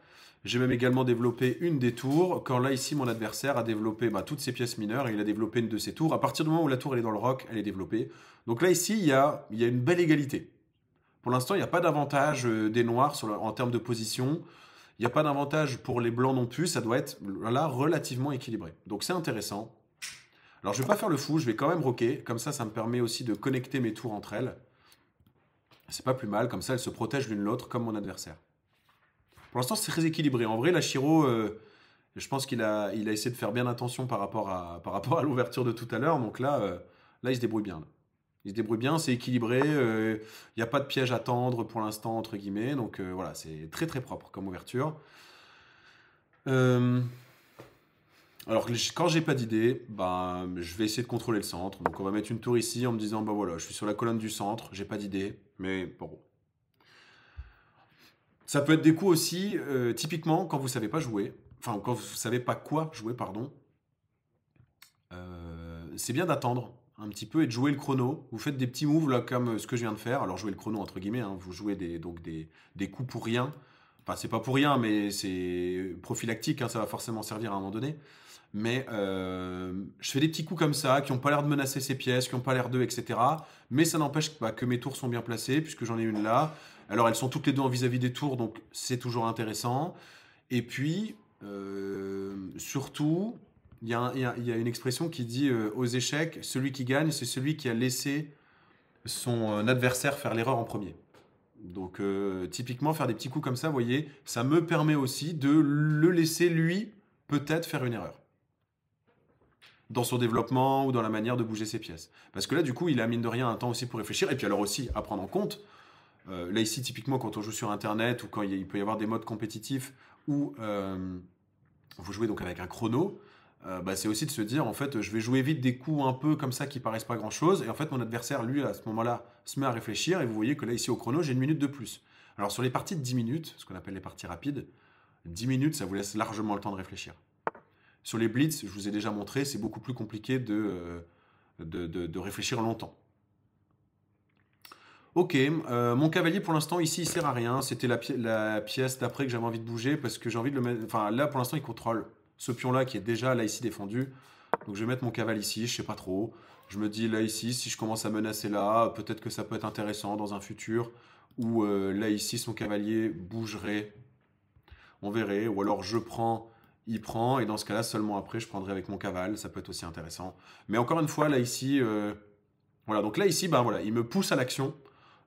J'ai même également développé une des tours, quand là ici mon adversaire a développé toutes ses pièces mineures et il a développé une de ses tours. À partir du moment où la tour elle est dans le roc, elle est développée. Donc là ici il y a une belle égalité. Pour l'instant il n'y a pas d'avantage des noirs en termes de position. Il n'y a pas d'avantage pour les blancs non plus, ça doit être là relativement équilibré. Donc c'est intéressant. Alors je vais pas faire le fou, je vais quand même roquer. Comme ça me permet aussi de connecter mes tours entre elles. C'est pas plus mal, comme ça elles se protègent l'une l'autre comme mon adversaire. Pour l'instant c'est très équilibré. En vrai la Shiro, je pense qu'il a essayé de faire bien attention par rapport à l'ouverture de tout à l'heure. Donc là il se débrouille bien. Là. Il se débrouille bien, c'est équilibré. Il n'y a pas de piège à tendre pour l'instant entre guillemets. Donc voilà, c'est très très propre comme ouverture. Alors, quand j'ai pas d'idée, je vais essayer de contrôler le centre. Donc, on va mettre une tour ici en me disant, voilà, je suis sur la colonne du centre, j'ai pas d'idée, mais bon. Ça peut être des coups aussi, typiquement, quand vous savez pas jouer, enfin, quand vous savez pas quoi jouer, pardon, c'est bien d'attendre un petit peu et de jouer le chrono. Vous faites des petits moves, là, comme ce que je viens de faire. Alors, jouer le chrono, entre guillemets, hein, vous jouez des coups pour rien. Enfin, c'est pas pour rien, mais c'est prophylactique, hein, ça va forcément servir à un moment donné. Mais je fais des petits coups comme ça, qui n'ont pas l'air de menacer ces pièces, qui n'ont pas l'air d'eux, etc. Mais ça n'empêche que mes tours sont bien placées, puisque j'en ai une là. Alors elles sont toutes les deux en vis-à-vis des tours, donc c'est toujours intéressant. Et puis, surtout, il y a une expression qui dit aux échecs, celui qui gagne, c'est celui qui a laissé son adversaire faire l'erreur en premier. Donc typiquement, faire des petits coups comme ça, vous voyez, ça me permet aussi de le laisser, lui, peut-être faire une erreur. dans son développement ou dans la manière de bouger ses pièces. Parce que là, du coup, il a mine de rien un temps aussi pour réfléchir. Et puis alors aussi, à prendre en compte, là ici, typiquement, quand on joue sur Internet ou quand il peut y avoir des modes compétitifs où vous jouez donc avec un chrono, bah, c'est aussi de se dire, en fait, je vais jouer vite des coups un peu comme ça qui paraissent pas grand-chose. Et en fait, mon adversaire, lui, à ce moment-là, se met à réfléchir. Et vous voyez que là, ici, au chrono, j'ai une minute de plus. Alors sur les parties de 10 minutes, ce qu'on appelle les parties rapides, 10 minutes, ça vous laisse largement le temps de réfléchir. Sur les blitz, je vous ai déjà montré, c'est beaucoup plus compliqué de réfléchir longtemps. Ok, mon cavalier pour l'instant ici il sert à rien. C'était la pièce d'après que j'avais envie de bouger parce que j'ai envie de le mettre. Enfin là pour l'instant il contrôle ce pion là qui est déjà là ici défendu. Donc je vais mettre mon cavalier ici, je sais pas trop. Je me dis là ici si je commence à menacer là, peut-être que ça peut être intéressant dans un futur. Ou là ici son cavalier bougerait. On verrait. Ou alors je prends, il prend et dans ce cas-là seulement après je prendrai avec mon cavale. Ça peut être aussi intéressant. Mais encore une fois là ici, voilà donc là ici ben voilà il me pousse à l'action.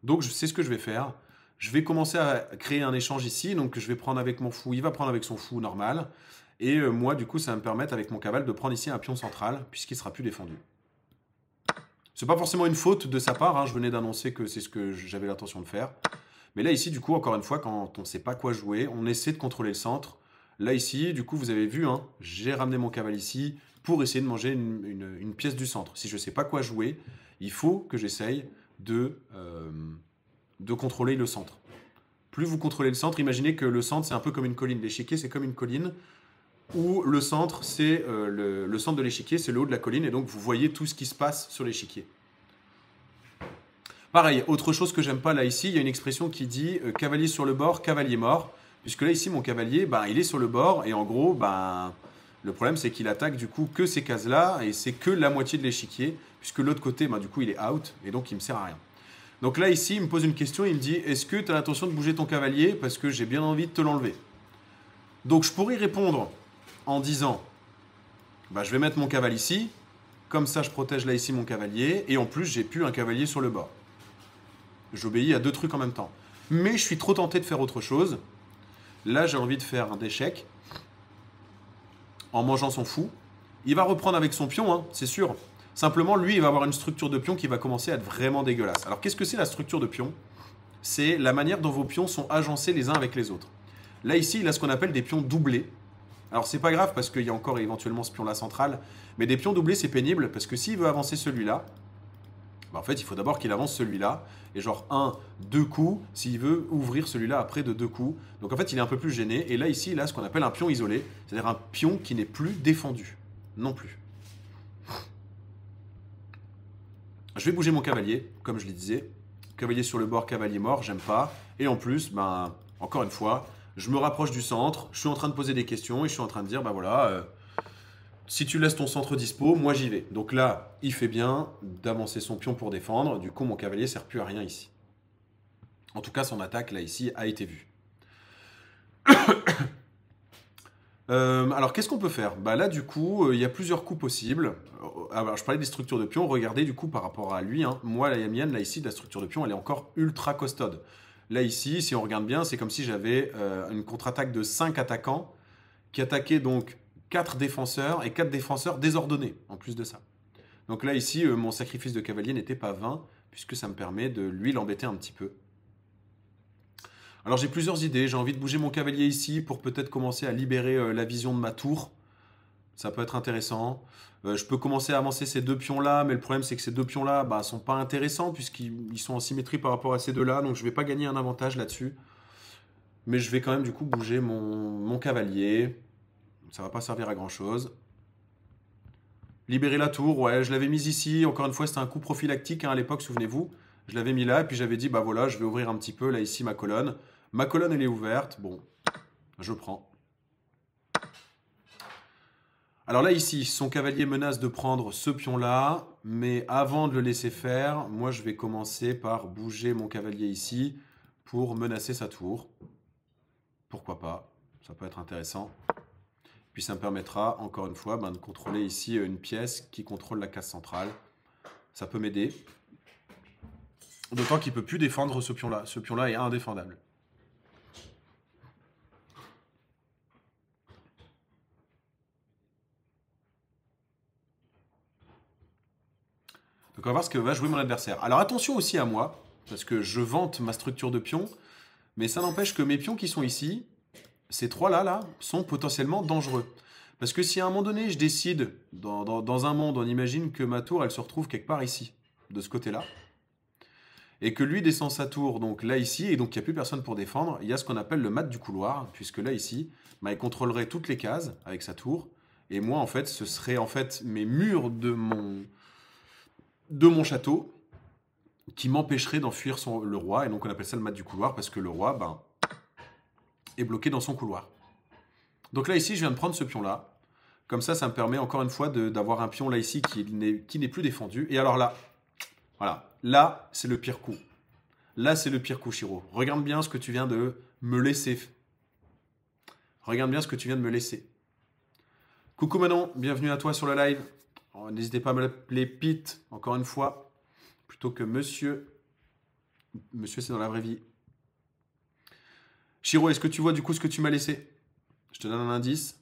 Donc, c'est ce que je vais faire. Je vais commencer à créer un échange ici. Donc, je vais prendre avec mon fou. Il va prendre avec son fou normal. Et moi, du coup, ça va me permettre avec mon cavale de prendre ici un pion central, puisqu'il sera plus défendu. C'est pas forcément une faute de sa part. Hein. Je venais d'annoncer que c'est ce que j'avais l'intention de faire. Mais là, ici, du coup, encore une fois, quand on ne sait pas quoi jouer, on essaie de contrôler le centre. Là, ici, du coup, vous avez vu, hein, j'ai ramené mon cavale ici pour essayer de manger une pièce du centre. Si je ne sais pas quoi jouer, il faut que j'essaye de contrôler le centre. Plus vous contrôlez le centre, imaginez que le centre c'est un peu comme une colline. L'échiquier c'est comme une colline où le centre c'est le centre de l'échiquier, c'est le haut de la colline et donc vous voyez tout ce qui se passe sur l'échiquier. Pareil, autre chose que j'aime pas là ici, il y a une expression qui dit cavalier sur le bord, cavalier mort. Puisque là ici mon cavalier, bah, il est sur le bord et en gros, bah, le problème c'est qu'il attaque du coup que ces cases là et c'est que la moitié de l'échiquier puisque l'autre côté, bah, du coup il est out et donc il me sert à rien. Donc là, ici, il me pose une question, il me dit, est-ce que tu as l'intention de bouger ton cavalier parce que j'ai bien envie de te l'enlever. Donc je pourrais répondre en disant, bah, je vais mettre mon cavalier ici, comme ça je protège là ici mon cavalier, et en plus j'ai plus un cavalier sur le bord. J'obéis à deux trucs en même temps. Mais je suis trop tenté de faire autre chose. Là, j'ai envie de faire un échec en mangeant son fou. Il va reprendre avec son pion, hein, c'est sûr. Simplement, lui, il va avoir une structure de pion qui va commencer à être vraiment dégueulasse. Alors, qu'est-ce que c'est la structure de pion? C'est la manière dont vos pions sont agencés les uns avec les autres. Là, ici, il a ce qu'on appelle des pions doublés. Alors, c'est pas grave parce qu'il y a encore éventuellement ce pion-là central. Mais des pions doublés, c'est pénible parce que s'il veut avancer celui-là, bah, en fait, il faut d'abord qu'il avance celui-là. Et genre, un, deux coups, s'il veut ouvrir celui-là après de deux coups. Donc, en fait, il est un peu plus gêné. Et là, ici, il a ce qu'on appelle un pion isolé. C'est-à-dire un pion qui n'est plus défendu. Non plus. Je vais bouger mon cavalier, comme je le disais. Cavalier sur le bord, cavalier mort, j'aime pas. Et en plus, ben, encore une fois, je me rapproche du centre, je suis en train de poser des questions et je suis en train de dire, ben voilà, si tu laisses ton centre dispo, moi j'y vais. Donc là, il fait bien d'avancer son pion pour défendre. Du coup, mon cavalier sert plus à rien ici. En tout cas, son attaque, là, ici, a été vue. Alors, qu'est-ce qu'on peut faire? Bah là, du coup, il y a plusieurs coups possibles. Alors, je parlais des structures de pion. Regardez, du coup, par rapport à lui, hein, moi, la mienne, là, ici, la structure de pion, elle est encore ultra costaude. Là, ici, si on regarde bien, c'est comme si j'avais une contre-attaque de 5 attaquants qui attaquaient donc 4 défenseurs et 4 défenseurs désordonnés, en plus de ça. Donc là, ici, mon sacrifice de cavalier n'était pas vain, puisque ça me permet de lui l'embêter un petit peu. Alors j'ai plusieurs idées, j'ai envie de bouger mon cavalier ici pour peut-être commencer à libérer la vision de ma tour. Ça peut être intéressant. Je peux commencer à avancer ces deux pions-là, mais le problème c'est que ces deux pions-là bah, sont pas intéressants puisqu'ils sont en symétrie par rapport à ces deux-là, donc je vais pas gagner un avantage là-dessus. Mais je vais quand même du coup bouger mon cavalier. Ça va pas servir à grand-chose. Libérer la tour, ouais, je l'avais mise ici. Encore une fois, c'était un coup prophylactique hein, à l'époque, souvenez-vous. Je l'avais mis là, et puis j'avais dit, bah voilà, je vais ouvrir un petit peu, là, ici, ma colonne. Ma colonne, elle est ouverte. Bon, je prends. Alors là, ici, son cavalier menace de prendre ce pion-là, mais avant de le laisser faire, moi, je vais commencer par bouger mon cavalier ici pour menacer sa tour. Pourquoi pas? Ça peut être intéressant. Puis ça me permettra, encore une fois, de contrôler ici une pièce qui contrôle la case centrale. Ça peut m'aider. D'autant qu'il ne peut plus défendre ce pion-là. Ce pion-là est indéfendable. Donc on va voir ce que va jouer mon adversaire. Alors attention aussi à moi, parce que je vante ma structure de pion, mais ça n'empêche que mes pions qui sont ici, ces trois-là, là, sont potentiellement dangereux. Parce que si à un moment donné, je décide, dans un monde, on imagine que ma tour, elle se retrouve quelque part ici, de ce côté-là, et que lui descend sa tour, donc là, ici, et donc il n'y a plus personne pour défendre, il y a ce qu'on appelle le mat du couloir, puisque là, ici, bah, il contrôlerait toutes les cases avec sa tour, et moi, en fait, ce serait en fait mes murs de mon château qui m'empêcheraient d'enfuir le roi, et donc on appelle ça le mat du couloir, parce que le roi, ben, est bloqué dans son couloir. Donc là, ici, je viens de prendre ce pion-là. Comme ça me permet encore une fois d'avoir un pion là, ici, qui n'est plus défendu. Et alors là, voilà. Là, c'est le pire coup. Là, c'est le pire coup, Shiro. Regarde bien ce que tu viens de me laisser. Regarde bien ce que tu viens de me laisser. Coucou Manon, bienvenue à toi sur le live. N'hésitez pas à me l'appeler Pete, encore une fois, plutôt que monsieur. Monsieur, c'est dans la vraie vie. Shiro, est-ce que tu vois du coup ce que tu m'as laissé? Je te donne un indice.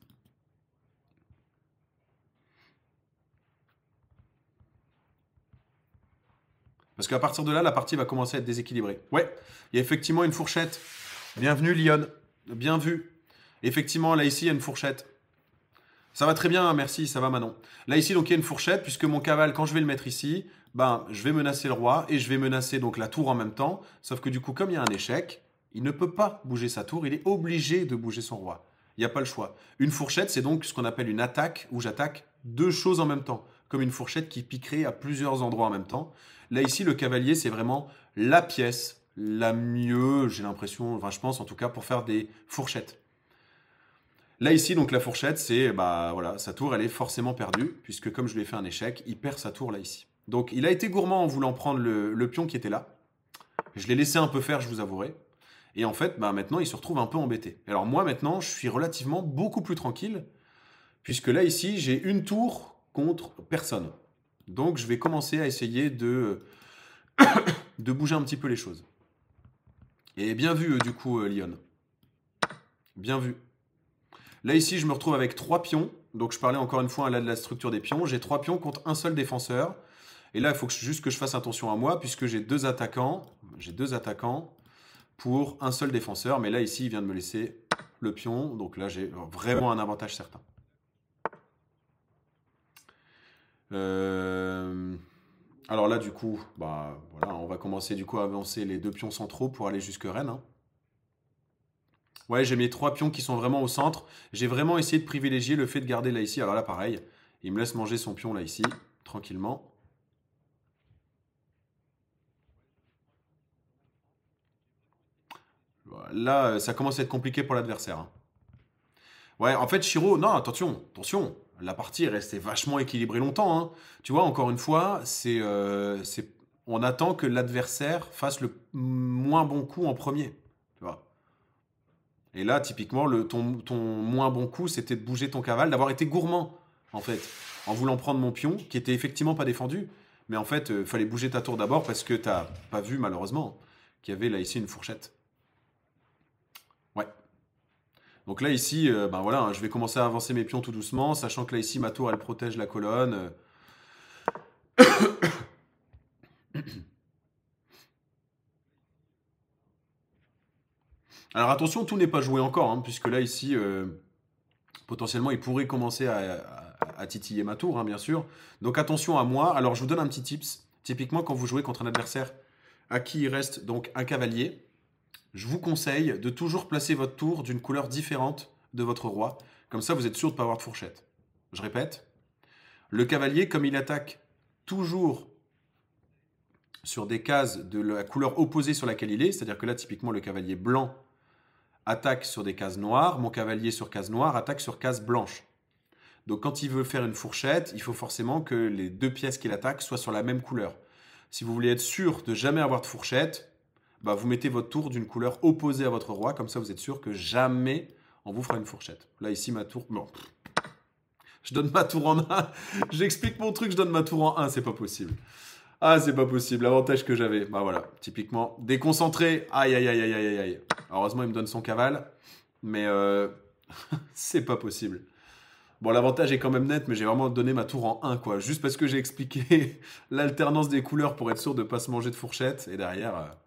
Parce qu'à partir de là, la partie va commencer à être déséquilibrée. Ouais, il y a effectivement une fourchette. Bienvenue Lyon, bien vu. Effectivement, là ici, il y a une fourchette. Ça va très bien, merci, ça va Manon. Là ici, donc il y a une fourchette, puisque mon cavale, quand je vais le mettre ici, ben, je vais menacer le roi et je vais menacer donc la tour en même temps. Sauf que du coup, comme il y a un échec, il ne peut pas bouger sa tour, il est obligé de bouger son roi. Il n'y a pas le choix. Une fourchette, c'est donc ce qu'on appelle une attaque, où j'attaque deux choses en même temps, comme une fourchette qui piquerait à plusieurs endroits en même temps. Là ici, le cavalier, c'est vraiment la pièce la mieux, j'ai l'impression, enfin je pense en tout cas, pour faire des fourchettes. Là ici, donc la fourchette, c'est, bah voilà, sa tour, elle est forcément perdue, puisque comme je lui ai fait un échec, il perd sa tour là ici. Donc il a été gourmand en voulant prendre le pion qui était là. Je l'ai laissé un peu faire, je vous avouerai. Et en fait, bah, maintenant, il se retrouve un peu embêté. Alors moi, maintenant, je suis relativement beaucoup plus tranquille, puisque là, ici, j'ai une tour contre personne. Donc, je vais commencer à essayer de bouger un petit peu les choses. Et bien vu, du coup, Lyon. Bien vu. Là, ici, je me retrouve avec 3 pions. Donc, je parlais encore une fois là de la structure des pions. J'ai 3 pions contre un seul défenseur. Et là, il faut juste que je fasse attention à moi, puisque j'ai 2 attaquants. J'ai 2 attaquants pour un seul défenseur. Mais là, ici, il vient de me laisser le pion. Donc là, j'ai vraiment un avantage certain. Alors là, du coup, bah, voilà, on va commencer du coup à avancer les 2 pions centraux pour aller jusque Rennes. Hein. Ouais, j'ai mes 3 pions qui sont vraiment au centre. J'ai vraiment essayé de privilégier le fait de garder là ici. Alors là, pareil, il me laisse manger son pion là ici, tranquillement. Là, ça commence à être compliqué pour l'adversaire. Hein. Ouais, en fait, Shiro, non, attention, attention. La partie est restée vachement équilibrée longtemps. Hein. Tu vois, encore une fois, on attend que l'adversaire fasse le moins bon coup en premier. Tu vois. Et là, typiquement, ton moins bon coup, c'était de bouger ton cavale, d'avoir été gourmand, en fait, en voulant prendre mon pion, qui était effectivement pas défendu. Mais en fait, il fallait bouger ta tour d'abord parce que t'as pas vu, malheureusement, qu'il y avait là ici une fourchette. Ouais. Donc là, ici, ben voilà, hein, je vais commencer à avancer mes pions tout doucement, sachant que là, ici, ma tour, elle protège la colonne. Alors attention, tout n'est pas joué encore, hein, puisque là, ici, potentiellement, il pourrait commencer à titiller ma tour, hein, bien sûr. Donc attention à moi. Alors je vous donne un petit tips. Typiquement, quand vous jouez contre un adversaire à qui il reste donc un cavalier, je vous conseille de toujours placer votre tour d'une couleur différente de votre roi. Comme ça, vous êtes sûr de ne pas avoir de fourchette. Je répète, le cavalier, comme il attaque toujours sur des cases de la couleur opposée sur laquelle il est, c'est-à-dire que là, typiquement, le cavalier blanc attaque sur des cases noires, mon cavalier sur case noire attaque sur case blanche. Donc quand il veut faire une fourchette, il faut forcément que les 2 pièces qu'il attaque soient sur la même couleur. Si vous voulez être sûr de jamais avoir de fourchette, bah vous mettez votre tour d'une couleur opposée à votre roi, comme ça vous êtes sûr que jamais on vous fera une fourchette. Là ici ma tour... Bon. Je donne ma tour en 1. J'explique mon truc, je donne ma tour en 1, c'est pas possible. Ah, c'est pas possible, l'avantage que j'avais. Bah voilà, typiquement, déconcentré. Aïe, aïe, aïe, aïe, aïe, aïe. Heureusement, il me donne son cavale, mais c'est pas possible. Bon, l'avantage est quand même net, mais j'ai vraiment donné ma tour en 1, quoi. Juste parce que j'ai expliqué l'alternance des couleurs pour être sûr de ne pas se manger de fourchette. Et derrière...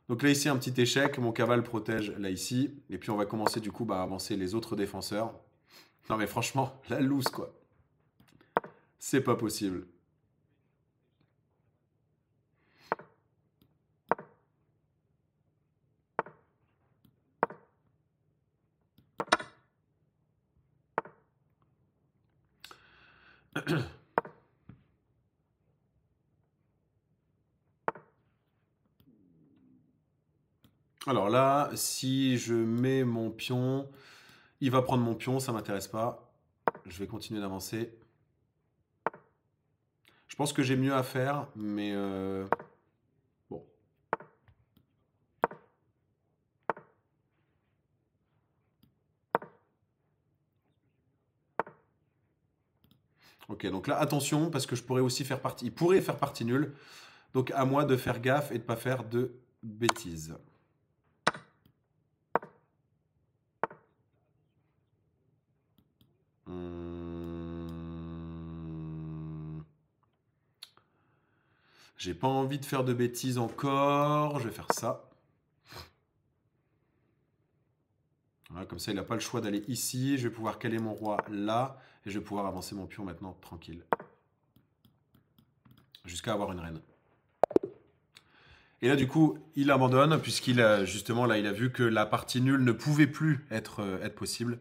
Donc là, ici, un petit échec. Mon cavale protège là, ici. Et puis, on va commencer, du coup, à avancer les autres défenseurs. Non, mais franchement, la loose, quoi. C'est pas possible. Alors là, si je mets mon pion, il va prendre mon pion, ça m'intéresse pas. Je vais continuer d'avancer. Je pense que j'ai mieux à faire, mais bon. Ok, donc là, attention, parce que je pourrais aussi faire partie... Il pourrait faire partie nulle. Donc à moi de faire gaffe et de pas faire de bêtises. J'ai pas envie de faire de bêtises encore. Je vais faire ça. Voilà, comme ça, il n'a pas le choix d'aller ici. Je vais pouvoir caler mon roi là. Et je vais pouvoir avancer mon pion maintenant tranquille. Jusqu'à avoir une reine. Et là, du coup, il abandonne, puisqu'il a justement, là, il a vu que la partie nulle ne pouvait plus être possible.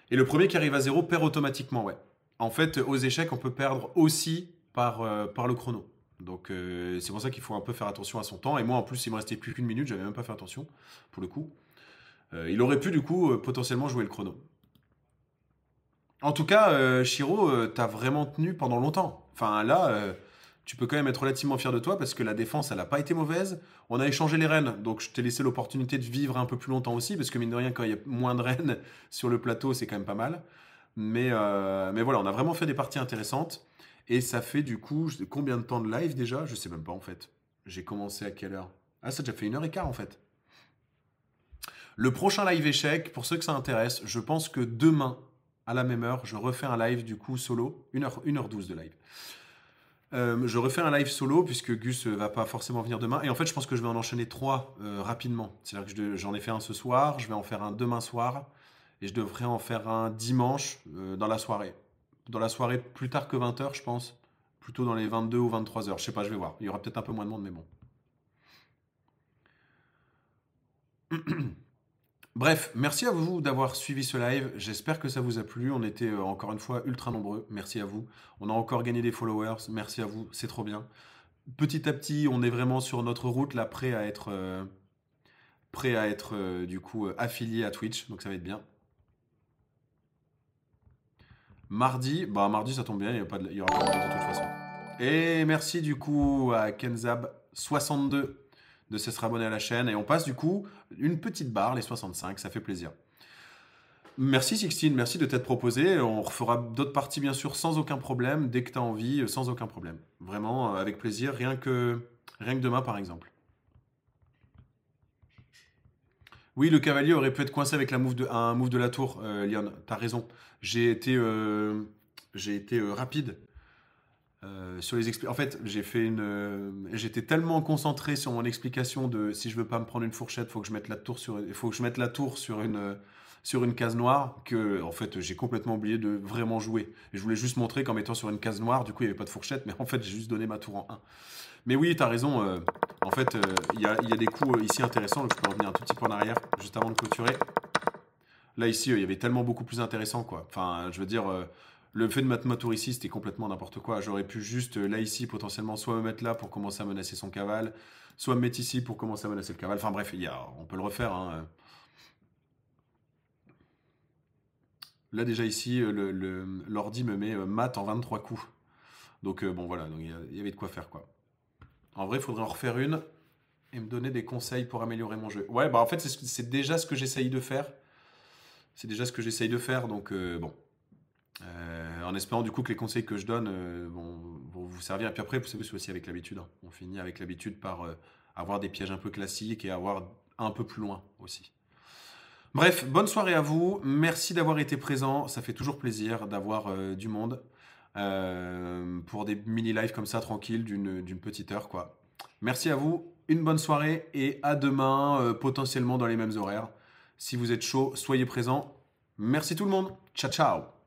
Et le premier qui arrive à 0 perd automatiquement, ouais. En fait, aux échecs, on peut perdre aussi par le chrono. Donc, c'est pour ça qu'il faut un peu faire attention à son temps. Et moi, en plus, il me restait plus qu'une minute, j'avais même pas fait attention, pour le coup. Il aurait pu, du coup, potentiellement jouer le chrono. En tout cas, Shiro, t'as vraiment tenu pendant longtemps. Enfin, là, tu peux quand même être relativement fier de toi parce que la défense, elle n'a pas été mauvaise. On a échangé les reines, donc je t'ai laissé l'opportunité de vivre un peu plus longtemps aussi parce que mine de rien, quand il y a moins de reines sur le plateau, c'est quand même pas mal. Mais voilà, on a vraiment fait des parties intéressantes. Et ça fait du coup combien de temps de live déjà? Je sais même pas en fait. J'ai commencé à quelle heure? Ah, ça a déjà fait 1h15 en fait. Le prochain live échec, pour ceux que ça intéresse, je pense que demain, à la même heure, je refais un live du coup solo, 1h12 de live. Je refais un live solo puisque Gus va pas forcément venir demain. Et en fait, je pense que je vais en enchaîner 3 rapidement. C'est-à-dire que j'en ai fait un ce soir, je vais en faire un demain soir et je devrais en faire un dimanche dans la soirée. Dans la soirée plus tard que 20h, je pense. Plutôt dans les 22 ou 23h. Je sais pas, je vais voir. Il y aura peut-être un peu moins de monde, mais bon. Bref, merci à vous d'avoir suivi ce live. J'espère que ça vous a plu. On était encore une fois ultra nombreux. Merci à vous. On a encore gagné des followers. Merci à vous. C'est trop bien. Petit à petit, on est vraiment sur notre route là, prêt à être du coup affilié à Twitch. Donc ça va être bien. Mardi, bah mardi ça tombe bien. Il y aura pas de live de toute façon. Et merci du coup à Kenzab62 de s'être abonné à la chaîne. Et on passe du coup une petite barre, les 65. Ça fait plaisir. Merci Sixtine, merci de t'être proposé. On refera d'autres parties bien sûr sans aucun problème, dès que tu as envie, sans aucun problème. Vraiment avec plaisir, rien que demain par exemple. Oui, le cavalier aurait pu être coincé avec un move de la tour, Lyon, t'as raison. J'ai été, euh, j'ai été rapide sur les explications. En fait, j'étais tellement concentré sur mon explication de si je veux pas me prendre une fourchette, il faut que je mette la tour sur une case noire que en fait j'ai complètement oublié de vraiment jouer. Et je voulais juste montrer qu'en mettant sur une case noire, du coup il n'y avait pas de fourchette, mais en fait j'ai juste donné ma tour en 1. Mais oui, t'as raison. En fait, il y a des coups ici intéressants. Donc je peux revenir un tout petit peu en arrière juste avant de clôturer. Là ici, il y avait tellement beaucoup plus intéressant quoi. Enfin, je veux dire, le fait de mettre ma tour ici, c'était complètement n'importe quoi. J'aurais pu juste là ici potentiellement soit me mettre là pour commencer à menacer son cavale, soit me mettre ici pour commencer à menacer le cavale. Enfin bref, on peut le refaire, hein. Là déjà ici, l'ordi me met mat en 23 coups. Donc bon voilà, donc il y avait de quoi faire quoi. En vrai, il faudrait en refaire une et me donner des conseils pour améliorer mon jeu. Ouais, bah en fait, c'est déjà ce que j'essaye de faire. C'est déjà ce que j'essaye de faire, donc bon. En espérant du coup que les conseils que je donne vont vous servir. Et puis après, vous savez, c'est aussi avec l'habitude, hein. On finit avec l'habitude par avoir des pièges un peu classiques et avoir un peu plus loin aussi. Bref, bonne soirée à vous. Merci d'avoir été présent. Ça fait toujours plaisir d'avoir du monde pour des mini-lives comme ça, tranquilles, d'une petite heure, quoi. Merci à vous. Une bonne soirée et à demain, potentiellement dans les mêmes horaires. Si vous êtes chaud, soyez présents. Merci tout le monde. Ciao, ciao.